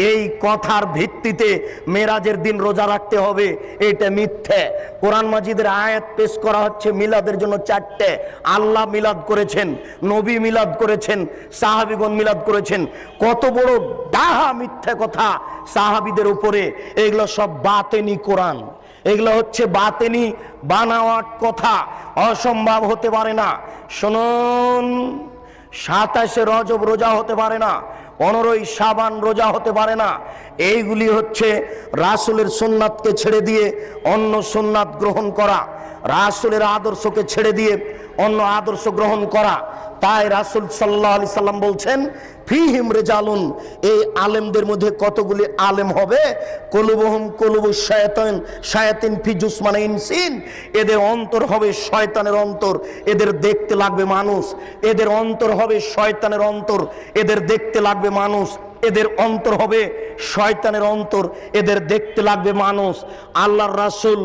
এই কথার ভিত্তিতে মেরাজের দিন রোজা রাখতে হবে, এটা মিথ্যে। কোরআন মাজিদের আয়াত পেশ করা হচ্ছে মিলাদের জন্য 4টে। আল্লাহ মিলাদ করেছেন, নবী মিলাদ করেছেন, সাহাবীগণ মিলাদ করেছেন। কত বড় ডাহা মিথ্যে কথা সাহাবীদের উপরে! এগুলো সব বাতেনি কোরআন, এগুলো হচ্ছে বাতেনি বানাওয়াট কথা, অসম্ভব হতে পারে না। শুনুন, 27শে রজব রোজা হতে পারে না, 15ই শাবান রোজা হতে পারে না। এইগুলি হচ্ছে রাসূলের সুন্নাতকে ছেড়ে দিয়ে অন্য সুন্নাত গ্রহণ করা, রাসূলের আদর্শকে ছেড়ে দিয়ে অন্য আদর্শ গ্রহণ করা। তাই রাসূল সাল্লাল্লাহু আলাইহি সাল্লাম বলছেন ফিহিম রিজালুন, এই আলেমদের মধ্যে কতগুলি আলেম হবে কুলুবুহুম কুলুবুশ শায়াতিন শায়াতিন ফি জুসমান ইনসিন, এদের অন্তর হবে শয়তানের অন্তর, এদের দেখতে লাগবে মানুষ। এদের অন্তর হবে শয়তানের অন্তর, এদের দেখতে লাগবে মানুষ। এদের অন্তর হবে শয়তানের অন্তর, এদের দেখতে লাগবে মানুষ। আল্লাহর রাসূল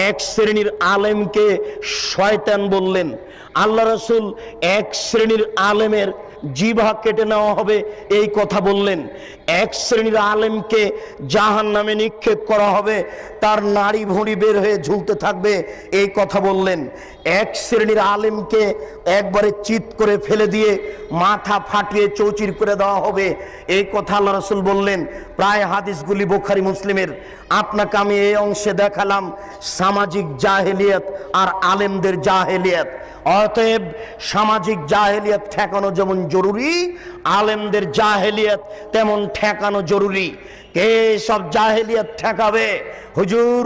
এক শ্রেণীর আলেমকে শয়তান বললেন। আল্লাহ রাসূল এক শ্রেণীর আলেমের জিহ্বা কেটে নেওয়া হবে এই কথা বললেন। এক শ্রেণীর আলেমকে জাহান্নামে নিক্ষেপ করা হবে, তার নাড়ি ভুঁড়ি বের হয়ে ঝুলতে থাকবে এই কথা বললেন। এক শ্রেণীর আলেমকে একবারে চিৎ করে ফেলে দিয়ে মাথা ফাটিয়ে চৌচির করে দেওয়া হবে এই কথা আল্লাহ রাসূল বললেন। প্রায় হাদিসগুলি বুখারী মুসলিমের। আপনাকে আমি এই অংশে দেখালাম সামাজিক জাহেলিয়াত আর আলেমদের জাহেলিয়াত। অতএব সামাজিক জাহেলিয়াত ঠেকানো যেমন জরুরি, আলেমদের জাহেলিয়াত তেমন ঠেকানো জরুরি। কে সব জাহেলিয়াত ঠেকাবে? হুজুর,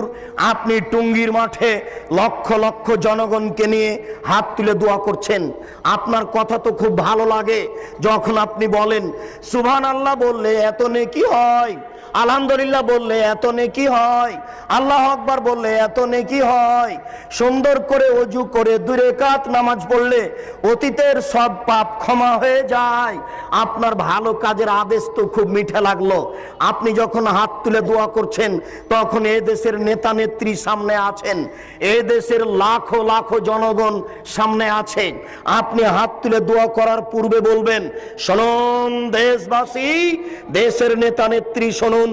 আপনি টুঙ্গির মাঠে লক্ষ লক্ষ জনগণকে নিয়ে হাত তুলে দোয়া করছেন। আপনার কথা তো খুব ভালো লাগে যখন আপনি বলেন সুবহানাল্লাহ বললে এত নেকি হয়, আলহামদুলিল্লাহ বললে এত নেকি হয়, আল্লাহু আকবার বললে এত নেকি হয়, সুন্দর করে ওযু করে 2 রাকাত নামাজ পড়লে অতীতের সব পাপ ক্ষমা হয়ে যায়। আপনার ভালো কাজের আদেশ তো খুব মিঠা লাগলো। আপনি যখন হাত তুলে দোয়া করছেন তখন এই দেশের নেতা নেত্রী সামনে আছেন, এই দেশের লাখো লাখো জনগণ সামনে আছে। আপনি হাত তুলে দোয়া করার পূর্বে বলবেন শুনুন দেশবাসী, দেশের নেতা নেত্রী শুনুন,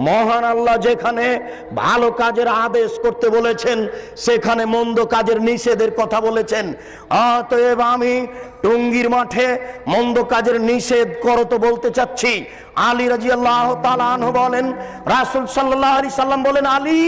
মহান আল্লাহ যেখানে ভালো কাজের আদেশ করতে বলেছেন সেখানে মন্দ কাজের নিষেধের কথা বলেছেন। অতএব আমি টুঙ্গির মাঠে মন্দ কাজের নিষেধ করো তো বলতে চাচ্ছি, আলী রাদিয়াল্লাহু তাআলা আনহু বলেন, রাসূল সাল্লাল্লাহু আলাইহি সাল্লাম বলেন, আলী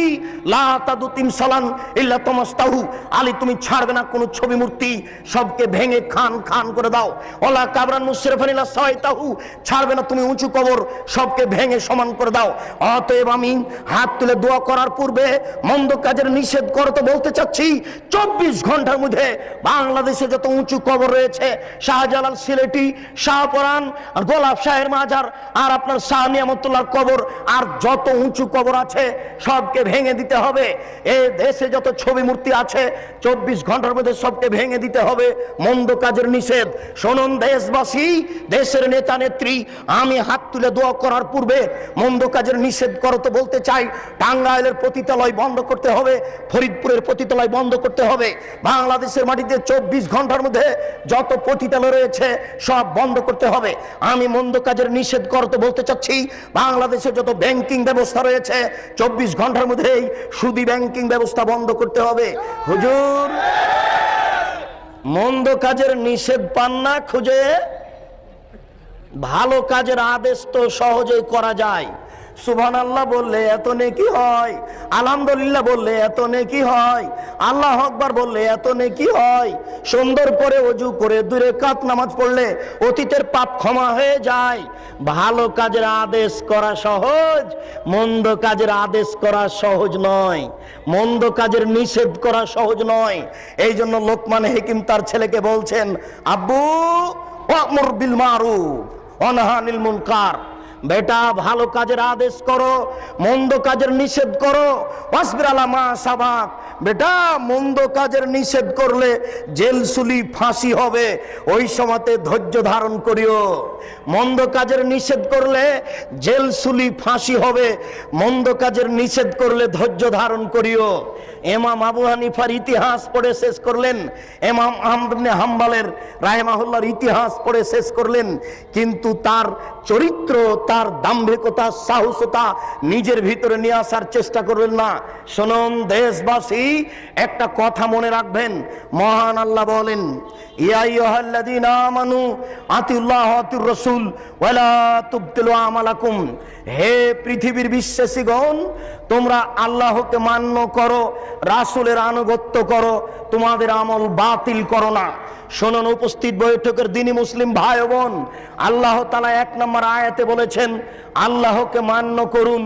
লা তাদু তিমসালান ইল্লা তামাস্তাহু, আলী তুমি ছাড়বে না কোনো ছবি মূর্তি, সবকে ভেঙে খান খান করে দাও। ওয়ালা কাবরান মুশরিফান ইল্লা সাওয়াইতাহু, ছাড়বে না তুমি উঁচু কবর, সবকে ভেঙে সমান করে দাও। অতএব আমি হাত তুলে দোয়া করার পূর্বে মন্দ কাজের নিষেধ করতে বলতে চাচ্ছি, 24 ঘন্টার মধ্যে বাংলাদেশে যত উঁচু কবর রয়েছে, শাহজালাল সিলেটি, শাহপরান, গোলাপ শাহের মাজার, আর আপনার শাহ নিয়ামতুল্লাহর কবর, আর যত উঁচু কবর আছে সবকে ভেঙে দিতে হবে। এই দেশে যত ছবি মূর্তি আছে 24 ঘন্টার মধ্যে সবকে ভেঙে দিতে হবে। মন্দ কাজের নিষেধ। শুনুন দেশবাসী, দেশের নেতা নেত্রী, আমি হাত তুলে দোয়া করার পূর্বে মন্দ কাজের নিষেধ করতে বলতে চাই। টাঙ্গাইলের পতিতালয় বন্ধ করতে হবে, ফরিদপুরের পতিতালয় বন্ধ করতে হবে। বাংলাদেশের মাটিতে 24 ঘন্টার মধ্যে যত পতিতালয় রয়েছে সব বন্ধ করতে হবে। আমি মন্দ কাজের নিষেধ করতে বলতে চাচ্ছি, বাংলাদেশে যত ব্যাংকিং ব্যবস্থা রয়েছে 24 ঘন্টার মধ্যেই সুদী ব্যাংকিং ব্যবস্থা বন্ধ করতে হবে। হুজুর, মন্দ কাজের নিষেধ পান না খুঁজে? ভালো কাজের আদেশ তো সহজেই করা যায়। সুবহানাল্লাহ বললে এত নেকি হয়, আলহামদুলিল্লাহ বললে এত নেকি হয়, আল্লাহু আকবার বললে এত নেকি হয়, সুন্দর করে ওযু করে 2 রাকাত নামাজ পড়লে অতীতের পাপ ক্ষমা হয়ে যায়। ভালো কাজের আদেশ করা সহজ, মন্দ কাজের আদেশ করা সহজ নয়, মন্দ কাজের নিষেধ করা সহজ নয়। এই জন্য লোকমান হাকিম তার ছেলেকে বলছেন, আব্বু ওয়ামুর বিল মারুফ ওয়া নাহি আনিল মুনকার, বেটা ভালো কাজের আদেশ করো, মন্দ কাজের নিষেধ করো। ওয়াসবির আলা মা সাবাক, বেটা মন্দ কাজের নিষেধ করলে জেলসুলি ফাঁসি হবে, ওই সময়তে ধৈর্য ধারণ করিও। মন্দ কাজের নিষেধ করলে জেলসুলি ফাঁসি হবে, মন্দ কাজের নিষেধ করলে ধৈর্য ধারণ করিও। ইমাম আবু হানিফার ইতিহাস পড়ে শেষ করলেন, ইমাম আহমদ ইবনে হাম্বলের রাহিমাহুল্লাহর ইতিহাস পড়ে শেষ করলেন, কিন্তু তার চরিত্র, তার দাম্ভিকতা, সাহসতা নিজের ভিতরে নিয়ে আসার চেষ্টা করলেন না। শুনুন দেশবাসী, একটা কথা মনে রাখবেন, মহান আল্লাহ বলেন, ইয়া আইয়ুহাল্লাযীনা আমানু আতিউল্লাহ ওয়া আতিউর রাসূল ওয়া লা তুবতিলু আমালাকুম, হে পৃথিবীর বিশ্বাসীগণ, তোমরা আল্লাহকে মান্য করো, রাসূলের আনুগত্য করো, তোমাদের আমল বাতিল করো না। শুনুন উপস্থিত বৈঠকের দিনী মুসলিম ভাই ও বোন, আল্লাহ তাআলা 1 নম্বর আয়াতে বলেছেন, আল্লাহকে মান্য করুন,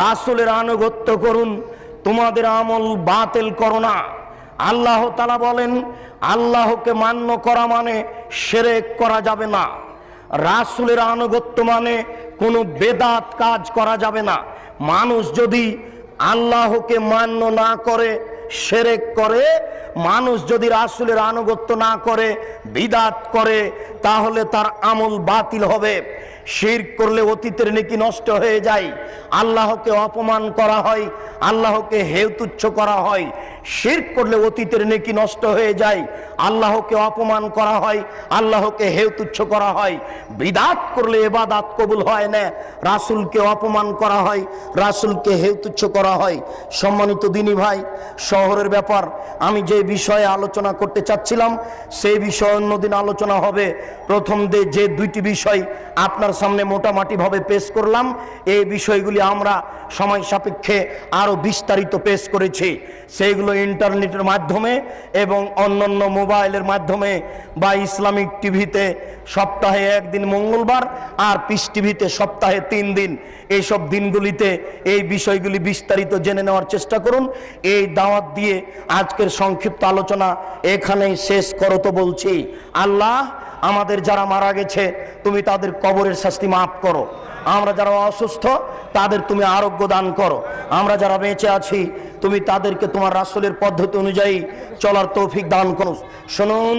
রাসূলের আনুগত্য করুন, তোমাদের আমল বাতিল করো না। আল্লাহ তাআলা বলেন, আল্লাহকে মান্য করা মানে শিরক করা যাবে না, রাসূলের আনুগত্য মানে কোনো বেদাত কাজ করা যাবে না। মানুষ যদি আল্লাহকে মান্য না করে শিরক করে, মানুষ যদি রাসূলের আনুগত্য না করে বিদআত করে, তাহলে তার আমল বাতিল হবে। শিরক করলে অতীতের নেকি নষ্ট হয়ে যায়, আল্লাহকে অপমান করা হয়, আল্লাহকে হেয় তুচ্ছ করা হয়। শিরক করলে অতীতের নেকি নষ্ট হয়ে যায়, আল্লাহকে অপমান করা হয়, আল্লাহকে হেয় তুচ্ছ করা হয়। বিদআত করলে ইবাদত কবুল হয় না, রাসূলকে অপমান করা হয়, রাসূলকে হেয় তুচ্ছ করা হয়। সম্মানিত দিনী ভাই, শহরের ব্যাপার আমি যে বিষয়ে আলোচনা করতে চাচ্ছিলাম সেই বিষয়ে অন্যদিন আলোচনা হবে। প্রথম যে 2টি বিষয় আপনার সামনে মোটামুটিভাবে পেশ করলাম, এই বিষয়গুলি আমরা সময় সাপেক্ষে আরো বিস্তারিত পেশ করেছি। সেইগুলো ইন্টারনেটের মাধ্যমে এবং অন্যান্য মোবাইলের মাধ্যমে বা ইসলামিক টিভিতে সপ্তাহে 1 দিন মঙ্গলবার আর পিস টিভিতে সপ্তাহে 3 দিন, এইসব দিনগুলিতে এই বিষয়গুলি বিস্তারিত জেনে নেওয়ার চেষ্টা করুন। এই দাওয়াত দিয়ে আজকের সংক্ষিপ্ত আলোচনা এখানেই শেষ করো তো বলছি। আল্লাহ, আমাদের যারা মারা গেছে তুমি তাদের কবরের শাস্তি মাফ করো, আমরা যারা অসুস্থ তাদের তুমি আরোগ্য দান করো, আমরা যারা বেঁচে আছি তুমি তাদেরকে তোমার রাসূলের পদ্ধতি অনুযায়ী চলার তৌফিক দান করো। শুনুন,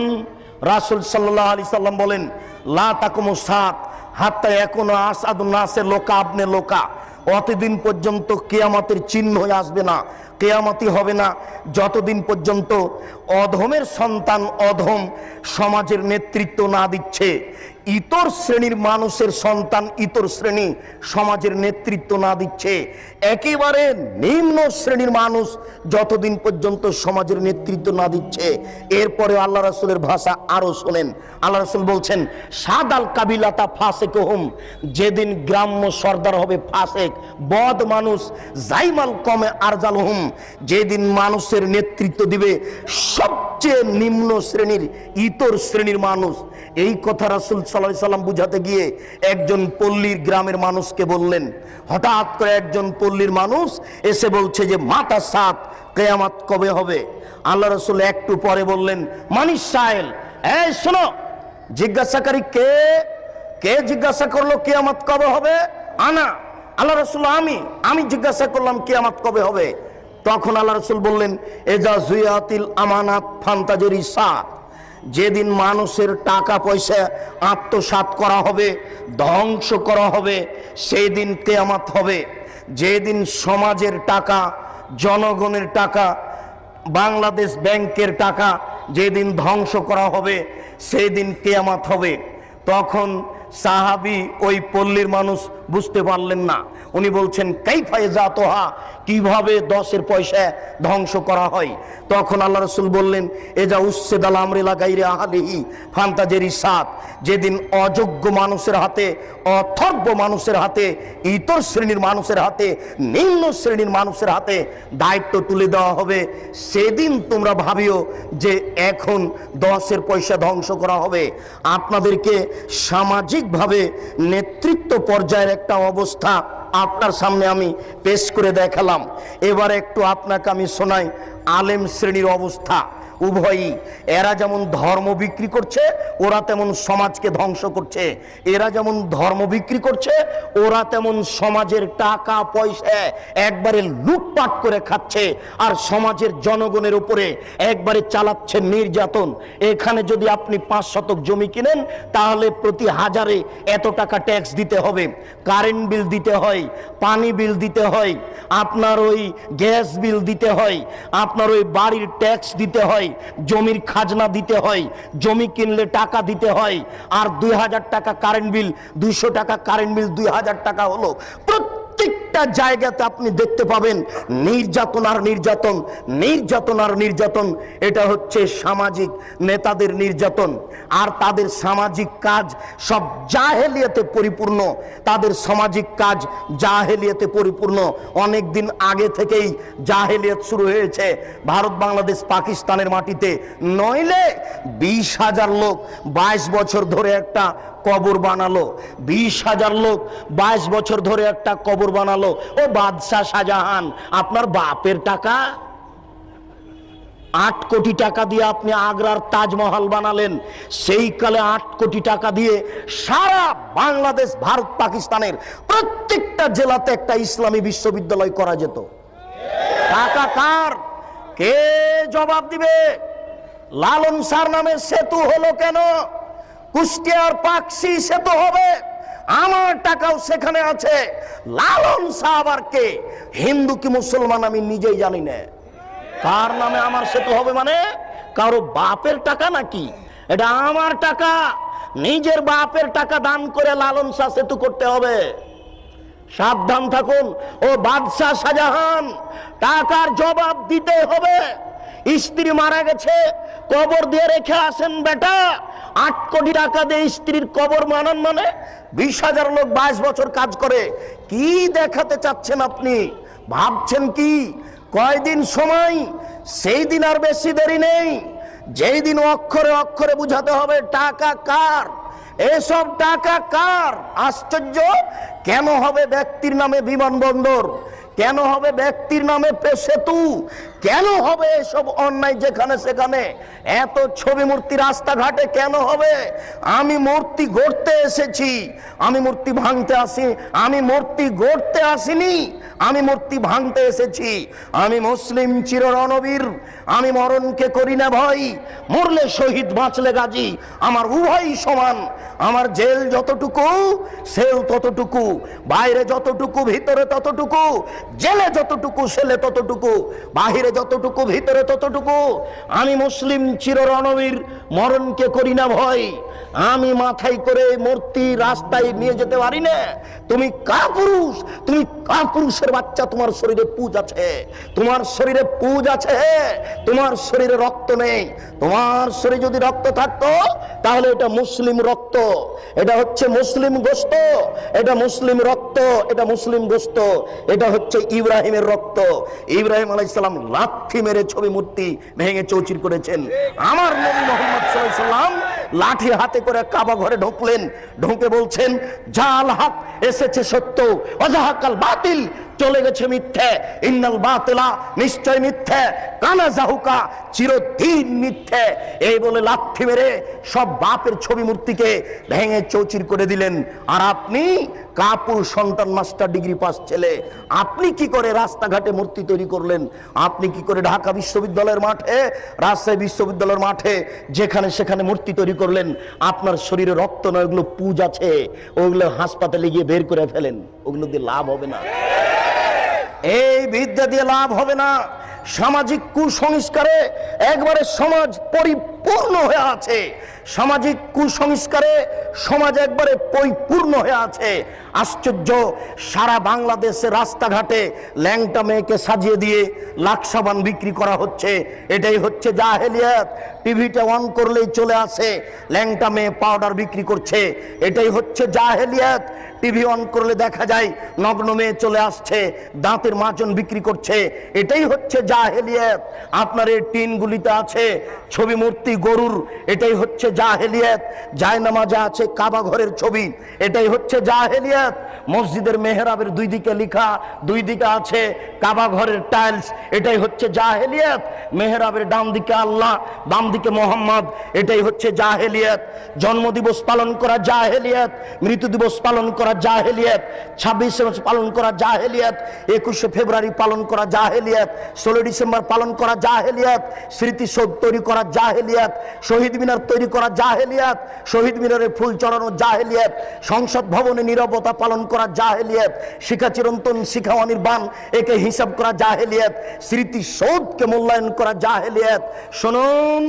রাসূল সাল্লাল্লাহু আলাইহি সাল্লাম বলেন, লা তাকুমুস সাআত হাত্তা ইয়াকুনা আসআদুন নাসে লোকা আবনে লোকা, অতদিন পর্যন্ত কিয়ামতের চিহ্ন হয়ে আসবে না, কিয়ামতই হবে না যতদিন পর্যন্ত অধমের সন্তান অধম সমাজের নেতৃত্ব না দিচ্ছে। ইতর শ্রেণীর মানুষের সন্তান ইতর শ্রেণী সমাজের নেতৃত্ব না দিচ্ছে, একেবারে নিম্ন শ্রেণীর মানুষ যতদিন পর্যন্ত সমাজের নেতৃত্ব না দিচ্ছে, এরপরে আল্লাহ রাসূলের ভাষা আরো শোনেন। আল্লাহ রাসূল বলছেন, সাদাল কাবিলাতা ফাসিকুহুম, যেদিন গ্রাম্য সর্দার হবে ফাসেক, বদ মানুষ, জাইমাল কমে আরজালহুম, যেদিন মানুষের নেতৃত্ব দিবে সবচেয়ে নিম্ন শ্রেণীর ইতর শ্রেণীর মানুষ। এই কথা রাসূল সাল্লাল্লাহু আলাইহি সাল্লাম বুঝাতে গিয়ে একজন পল্লীর গ্রামের মানুষকে বললেন। হঠাৎ করে একজন পল্লীর মানুষ এসে বলছে যে মাতা সাত, কিয়ামত কবে হবে? আল্লাহ রাসূল একটু পরে বললেন, মানিস সাইল, এই শোনো, জিজ্ঞাসাকারী কে? কে জিজ্ঞাসা করলো কিয়ামত কবে হবে? আনা। আল্লাহ রাসূল, আমি জিজ্ঞাসা করলাম কিয়ামত কবে হবে। তখন আল্লাহ রাসূল বললেন, এজা জুয়াতিল আমানাত ফান্তাজরি সাত, যেদিন মানুষের টাকা পয়সা আত্মসাৎ করা হবে, ধ্বংস করা হবে, সেই দিন কিয়ামত হবে। যেদিন সমাজের টাকা, জনগণের টাকা, বাংলাদেশ ব্যাংকের টাকা যেদিন ধ্বংস করা হবে, সেই দিন কিয়ামত হবে। তখন সাহাবী ওই পল্লীর মানুষ বুঝতে পারলেন না। উনি বলছেন, কাইফা জাতহা, কিভাবে 10-এর পয়সা ধ্বংস করা হয়? তখন আল্লাহ রাসূল বললেন, এজা উসসিদাল আমরিলা গায়রি আহলিহি ফান্তাজেরি সাত, যেদিন অযোগ্য মানুষের হাতে, অথর্ব মানুষের হাতে, ইতর শ্রেণীর মানুষের হাতে, নিম্ন শ্রেণীর মানুষের হাতে দায়িত্ব তুলে দেওয়া হবে, সেদিন তোমরা ভাবিও যে এখন 10-এর পয়সা ধ্বংস করা হবে। আপনাদেরকে সামাজিকভাবে নেতৃত্ব পর্যায়ের একটা অবস্থা আপনার সামনে আমি পেশ করে দেখালাম। এবার একটু আপনাকে আমি শোনাই আলেম শ্রেণীর অবস্থা। উভয়ই, এরা যেমন ধর্ম বিক্রি করছে, ওরা তেমন সমাজকে ধ্বংস করছে। এরা যেমন ধর্ম বিক্রি করছে, ওরা তেমন সমাজের টাকা পয়সা একবারে লুটপাট করে খাচ্ছে, আর সমাজের জনগণের উপরে একবারে চালাচ্ছে নির্যাতন। এখানে যদি আপনি 5 শতক জমি কিনেন, তাহলে প্রতি হাজারে এত টাকা ট্যাক্স দিতে হবে, কারেন্ট বিল দিতে হয়, পানি বিল দিতে হয়, আপনার ওই গ্যাস বিল দিতে হয়, আপনার ওই বাড়ির ট্যাক্স দিতে হয়, জমির খাজনা দিতে হয়, জমি কিনলে টাকা দিতে হয়, আর 2000 টাকা কারেন্ট বিল, 200 টাকা কারেন্ট বিল, 2000 টাকা হলো। প্রত্যেকটা জায়গাতে আপনি দেখতে পাবেন নির্যাতন আর নির্যাতন, নির্যাতন আর নির্যাতন। এটা হচ্ছে সামাজিক নেতাদের নির্যাতন। আর তাদের সামাজিক কাজ সব জাহেলিয়াতে পরিপূর্ণ, তাদের সামাজিক কাজ জাহেলিয়াতে পরিপূর্ণ। অনেক দিন আগে থেকেই জাহেলিয়াত শুরু হয়েছে ভারত, বাংলাদেশ, পাকিস্তানের মাটিতে। নইলে 20,000 লোক 22 বছর ধরে একটা কবর বানালো, 20,000 লোক 22 বছর ধরে একটা কবর বানালো। ও বাদশাহ শাহজাহান, আপনার বাপের টাকা 8 কোটি টাকা দিয়ে আপনি আগ্রার তাজমহল বানালেন। সেই কালে 8 কোটি টাকা দিয়ে সারা বাংলাদেশ, ভারত, পাকিস্তানের প্রত্যেকটা জেলাতে একটা ইসলামী বিশ্ববিদ্যালয় করা যেত। টাকা কার? কে জবাব দিবে? লালন শাহর নামে সেতু হলো কেন? কুষ্টিয়ার পাকশি সেতু হবে, আমার টাকাও সেখানে আছে। লালন শাহ আবার কে? হিন্দু কি মুসলমান আমি নিজেই জানি না। কার নামে আমার সেতু হবে? মানে কারো বাপের টাকা নাকি? এটা আমার টাকা, নিজের বাপের টাকা দান করে লালন শাহ সেতু করতে হবে। সাবধান থাকুন। ও বাদশাহ শাহজাহান, টাকার জবাব দিতে হবে। স্ত্রী মারা গেছে, কবর দিয়ে রেখে আসেন বেটা। 8 কোটি টাকা দিয়ে স্ত্রীর কবর বানান, মানে 20,000 লোক 22 বছর কাজ করে। কি দেখাতে চাচ্ছেন আপনি? ভাবছেন কি? কয়দিন সময়? সেই দিন আর বেশি দেরি নেই, যেই দিন অক্ষরে অক্ষরে বুঝাতে হবে টাকা কার, এসব টাকা কার। আশ্চর্য! কেন হবে ব্যক্তির নামে বিমানবন্দর? কেন হবে ব্যক্তির নামে সেতু? কেন হবে এসব অন্যায় যেখানে সেখানে? এত ছবি মূর্তি রাস্তাঘাটে কেন হবে? আমি মূর্তি গড়তে এসেছি, আমি মূর্তি ভাঙতে আসি, আমি মূর্তি গড়তে আসিনি, আমি মূর্তি ভাঙতে এসেছি। আমি মুসলিম চির রণবীর, আমি মরণকে করি না ভয়। মরলে শহীদ, বাঁচলে গাজী, আমার উভয়ই সমান। আমার জেল যতটুকু, সেল ততটুকু, বাইরে যতটুকু, ভিতরে ততটুকু। জেলে যতটুকু ছেলে ততটুকু, বাহিরে যতটুকু ভিতরে ততটুকু। আমি মুসলিম চির রণবীর, মরণকে করি না ভয়। আমি মাথায় করে মূর্তি রাস্তায় নিয়ে যেতে পারি না। তুমি কাপুরুষ, তুমি কাপুরুষের বাচ্চা। তোমার শরীরে পুজ আছে, তোমার শরীরে পুজ আছে, তোমার শরীরে রক্ত নেই। তোমার শরীরে যদি রক্ত থাকতো তাহলে এটা মুসলিম রক্ত, এটা হচ্ছে মুসলিম গোশত, এটা মুসলিম রক্ত, এটা মুসলিম গোশত, এটা হচ্ছে ইব্রাহিমের রক্ত। ইব্রাহিম আলাইহিস সালাম লাথি মেরে ছবি মূর্তি ভেঙে চৌচির করেছেন। আমার নবী মুহাম্মদ সাল্লাল্লাহু আলাইহি সাল্লাম লাঠি হাতে করে কাবা ঘরে ঢুকলেন, ঢুকে বলছেন জাল হক এসেছে সত্য, ওয়াজাহাকাল বাতিল চলে গেছে মিথ্যে, ইন্নাল বাতিলা নিশ্চয় মিথ্যে, কানা জাহুকা চিরদিন মিথ্যে। এই বলে লাথি মেরে সব বাপের ছবি মূর্তিকে ভেঙে চৌচির করে দিলেন। আর আপনি কাপুর সন্তান, মাস্টার ডিগ্রি পাস ছেলে, আপনি কি করে রাস্তাঘাটে মূর্তি তৈরি করলেন? আপনি কি করে ঢাকা বিশ্ববিদ্যালয়ের মাঠে, রাজশাহী বিশ্ববিদ্যালয়ের মাঠে যেখানে সেখানে মূর্তি তৈরি করলেন? আপনার শরীরে রক্ত নয়, ওগুলো পুজ আছে, ওগুলো হাসপাতালে গিয়ে বের করে ফেলেন, ওগুলো দিয়ে লাভ হবে না। এই বিদ্যা দিয়ে লাভ হবে না। সামাজিক কুসংস্কারে একবারে সমাজ পরিপূর্ণ হয়ে আছে, সামাজিক কুসংস্কারে সমাজ একবারে পরিপূর্ণ হয়ে আছে। আশ্চর্য, সারা বাংলাদেশে রাস্তাঘাটে ল্যাংটা মেয়েকে সাজিয়ে দিয়ে লাকসাবান বিক্রি করা হচ্ছে। এটাই হচ্ছে জাহেলিয়াত। টিভিটা অন করলেই চলে আসে ল্যাংটা মেয়ে পাউডার বিক্রি করছে, এটাই হচ্ছে জাহেলিয়াত। টিভি অন করলে দেখা যায় নগ্ন মেয়ে চলে আসছে, দাঁতের মাজন বিক্রি করছে, এটাই হচ্ছে জাহেলিয়াত। আপনার এই টিনগুলিতে আছে ছবি মূর্তি গরুর, এটাই হচ্ছে জাহেলিয়াত। জায়নামাজে আছে কাবা ঘরের ছবি, এটাই হচ্ছে জাহেলিয়াত। মসজিদের মেহরাবের দুই দিকে লেখা, দুই দিকে আছে কাবা ঘরের টাইলস, এটাই হচ্ছে জাহেলিয়াত। মেহরাবের ডান দিকে আল্লাহ, বাম দিকে মোহাম্মদ, এটাই হচ্ছে জাহেলিয়াত। জন্মদিবস পালন করা জাহেলিয়াত, মৃত্যু দিবস পালন করা জাহেলিয়াত, 26শে মার্চ পালন করা জাহেলিয়াত, 21শে ফেব্রুয়ারি পালন করা জাহেলিয়াত, 16 ডিসেম্বর পালন করা জাহেলিয়াত, স্মৃতিসৌধ তৈরি করা জাহেলিয়াত, শহীদ মিনার তৈরি করা জাহেলিয়াত, শহীদ মিনারে ফুল চড়ানো জাহেলিয়াত, সংসদ ভবনে নীরবতা পালন করা জাহেলিয়াত, শিখা চিরন্তন শিখা অনির্বাণ একে হিসাব করা জাহেলিয়াত, স্মৃতিসৌধকে মূল্যায়ন করা জাহেলিয়াত। শুনুন,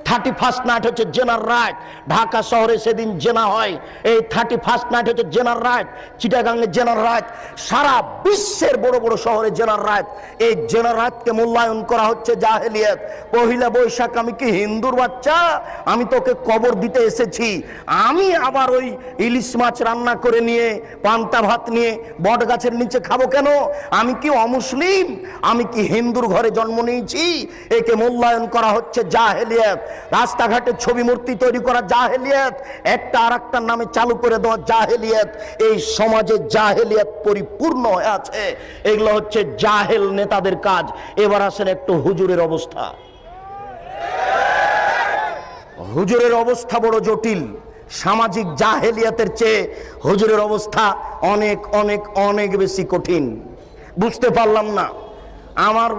31st নাইট হচ্ছে জেনার রাইট। ঢাকা শহরে সেদিন জেনা হয়, এই 31st নাইট হচ্ছে জেনার রাইট, চিটাগাংয়ে জেনার রাইট, সারা বিশ্বের বড় বড় শহরে জেনার রাইট। এই জেনার রাইটকে মূল্যায়ন করা হচ্ছে জাহেলিয়াত। পহিলা বৈশাখ আমি কি হিন্দুর বাচ্চা? আমি তোকে কবর দিতে এসেছি, আমি আবার ওই ইলিশ মাছ রান্না করে নিয়ে পান্তা ভাত নিয়ে বট গাছের নিচে খাবো কেন? আমি কি অমুসলিম? আমি কি হিন্দুর ঘরে জন্ম নিয়েছি? একে মূল্যায়ন করা হচ্ছে জাহেলিয়াত। রাস্তাঘাটে ছবি মূর্তি তৈরি করা জাহেলিয়াত, একটা আর একটার নামে চালু করে দেওয়া জাহেলিয়াত। এই সমাজে জাহেলিয়াত পরিপূর্ণ হয়ে আছে। এগুলো হচ্ছে জাহেল নেতাদের কাজ। এবার আসেন একটু হুজুরের অবস্থা। হুজুরের অবস্থা বড় জটিল। সামাজিক জাহেলিয়াতের চেয়ে হুজুরের অবস্থা অনেক অনেক অনেক বেশি কঠিন। বুঝতে পারলাম না। আমার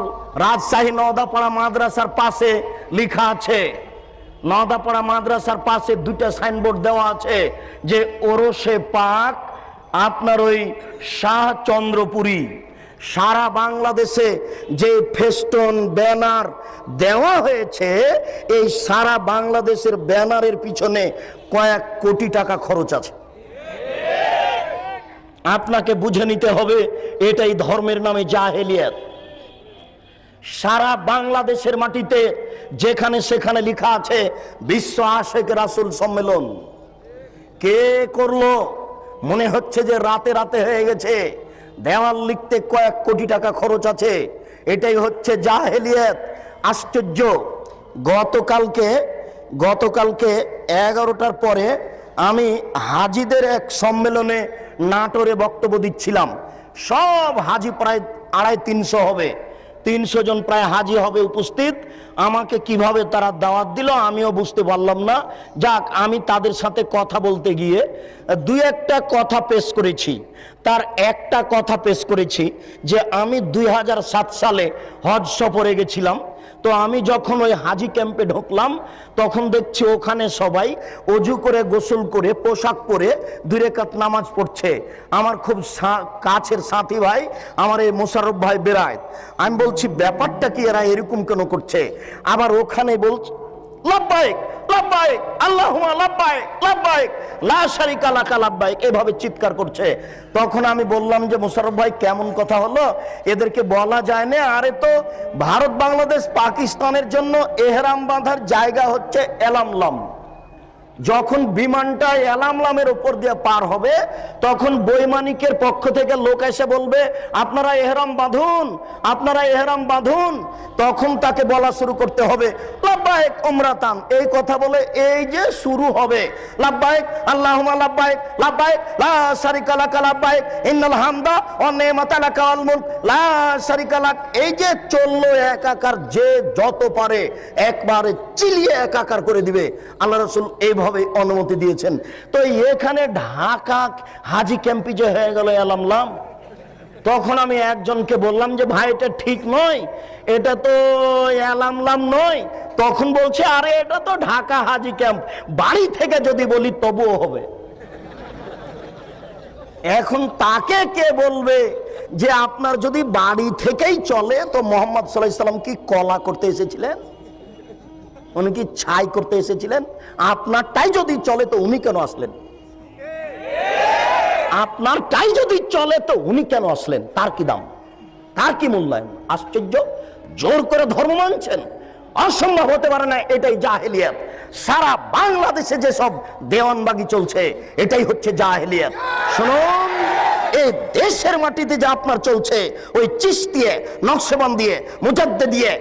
রাজশাহী নওদাপাড়া মাদ্রাসার পাশে লেখা আছে, নওদাপাড়া মাদ্রাসার পাশে দুইটা সাইনবোর্ড দেওয়া আছে যে ওরসে পাক আপনার ওই শাহচন্দ্রপুরী। সারা বাংলাদেশে যে ফেস্টন ব্যানার দেওয়া হয়েছে, এই সারা বাংলাদেশের ব্যানারের পিছনে কয়েক কোটি টাকা খরচ আছে। আপনাকে বুঝে নিতে হবে এটাই ধর্মের নামে জাহেলিয়াত। সারা বাংলাদেশের মাটিতে যেখানে সেখানে লেখা আছে বিশ্ব আশেক রাসূল সম্মেলন। কে করলো? মনে হচ্ছে যে রাতে রাতে হয়ে গেছে। দেওয়াল লিখতে কয়েক কোটি টাকা খরচ আছে। এটাই হচ্ছে জাহেলিয়াত। আশ্চর্য, গতকালকে 11টার পরে আমি হাজিদের এক সম্মেলনে নাটোরে বক্তব্য দিচ্ছিলাম। সব হাজি প্রায় 250-300 হবে, 300 জন প্রায় হাজি হবে উপস্থিত। আমাকে কিভাবে তারা দাওয়াত দিল আমিও বুঝতে পারলাম না। যাক, আমি তাদের সাথে কথা বলতে গিয়ে দুই একটা কথা পেশ করেছি। তার একটা কথা পেশ করেছি যে আমি 2007 সালে হজ সফরে গেছিলাম। তো আমি যখন ওই হাজি ক্যাম্পে ঢুকলাম তখন দেখছি ওখানে সবাই অজু করে গোসল করে পোশাক পরে 2 রাকাত নামাজ পড়ছে। আমার খুব কাছের সাথী ভাই আমার এই মোশাররফ ভাই বেরায়েত, আমি বলছি ব্যাপারটা কি, এরা এরকম কেন করছে? আবার ওখানে বলছে লাব্বাইক লাব্বাইক আল্লাহুম্মা লাব্বাইক লাব্বাইক লা শারিকা লাকা লাব্বাইক, এভাবে চিৎকার করছে। তখন আমি বললাম যে মোশাররফ ভাই কেমন কথা হলো, এদেরকে বলা যায় না। আরে তো ভারত বাংলাদেশ পাকিস্তানের জন্য এহরাম বাঁধার জায়গা হচ্ছে এলামলাম। যখন বিমানটা এলামলামের উপর দিয়ে পার হবে তখন বৈমানিকের পক্ষ থেকে লোক এসে বলবে আপনারা এহরাম বাঁধুন, আপনারা এহরাম বাঁধুন। তখন তাকে বলা শুরু করতে হবে লাব্বাইক উমরাতান, এই কথা বলে এই যে শুরু হবে লাব্বাইক আল্লাহুম্মা লাব্বাইক লাব্বাইক লা শারিকা লাকা লাব্বাইক ইন্নাল হামদা ওয়া নি'মাতা লাকা ওয়াল মুলক লা শারিকা লাক। এই যে চললো একাকার, যে যত পারে একবারে চিলিয়ে একাকার করে দিবে। আল্লাহ রাসূল এইভাবে অনুমতি দিয়েছেন। তো এখানে ঢাকা হাজি ক্যাম্পে যে হয়ে গেল এলামলাম, তখন আমি একজনকে বললাম যে ভাই এটা ঠিক নয়, এটা তো এলামলাম নয়। তখন বলছে আরে এটা তো ঢাকা হাজি ক্যাম্প, বাড়ি থেকে যদি বলি তবুও হবে। এখন তাকে কে বলবে যে আপনার যদি বাড়ি থেকেই চলে, তো মোহাম্মদ সাল্লাল্লাহু আলাইহি সাল্লাম কি কলা করতে এসেছিলেন? উনি কি ছাই করতে এসেছিলেন? আপনারটাই যদি চলে তো উনি কেন আসলেন? আপনারটাই যদি চলে তো উনি কেন আসলেন? তার কি দাম, তার কি মূল্যায়ন? আশ্চর্য, জোর করে ধর্ম মানছেন, অসম্ভব হতে পারে না। এটাই জাহেলিয়াত। সারা বাংলাদেশে যে সব দেওয়ানবাগি চলছে এটাই হচ্ছে জাহেলিয়াত। শুনুন, এই দেশের মাটিতে যা আপনার চলছে ওই চিশতিয়া, নকশবন্দিয়া, মুজাদ্দিদিয়া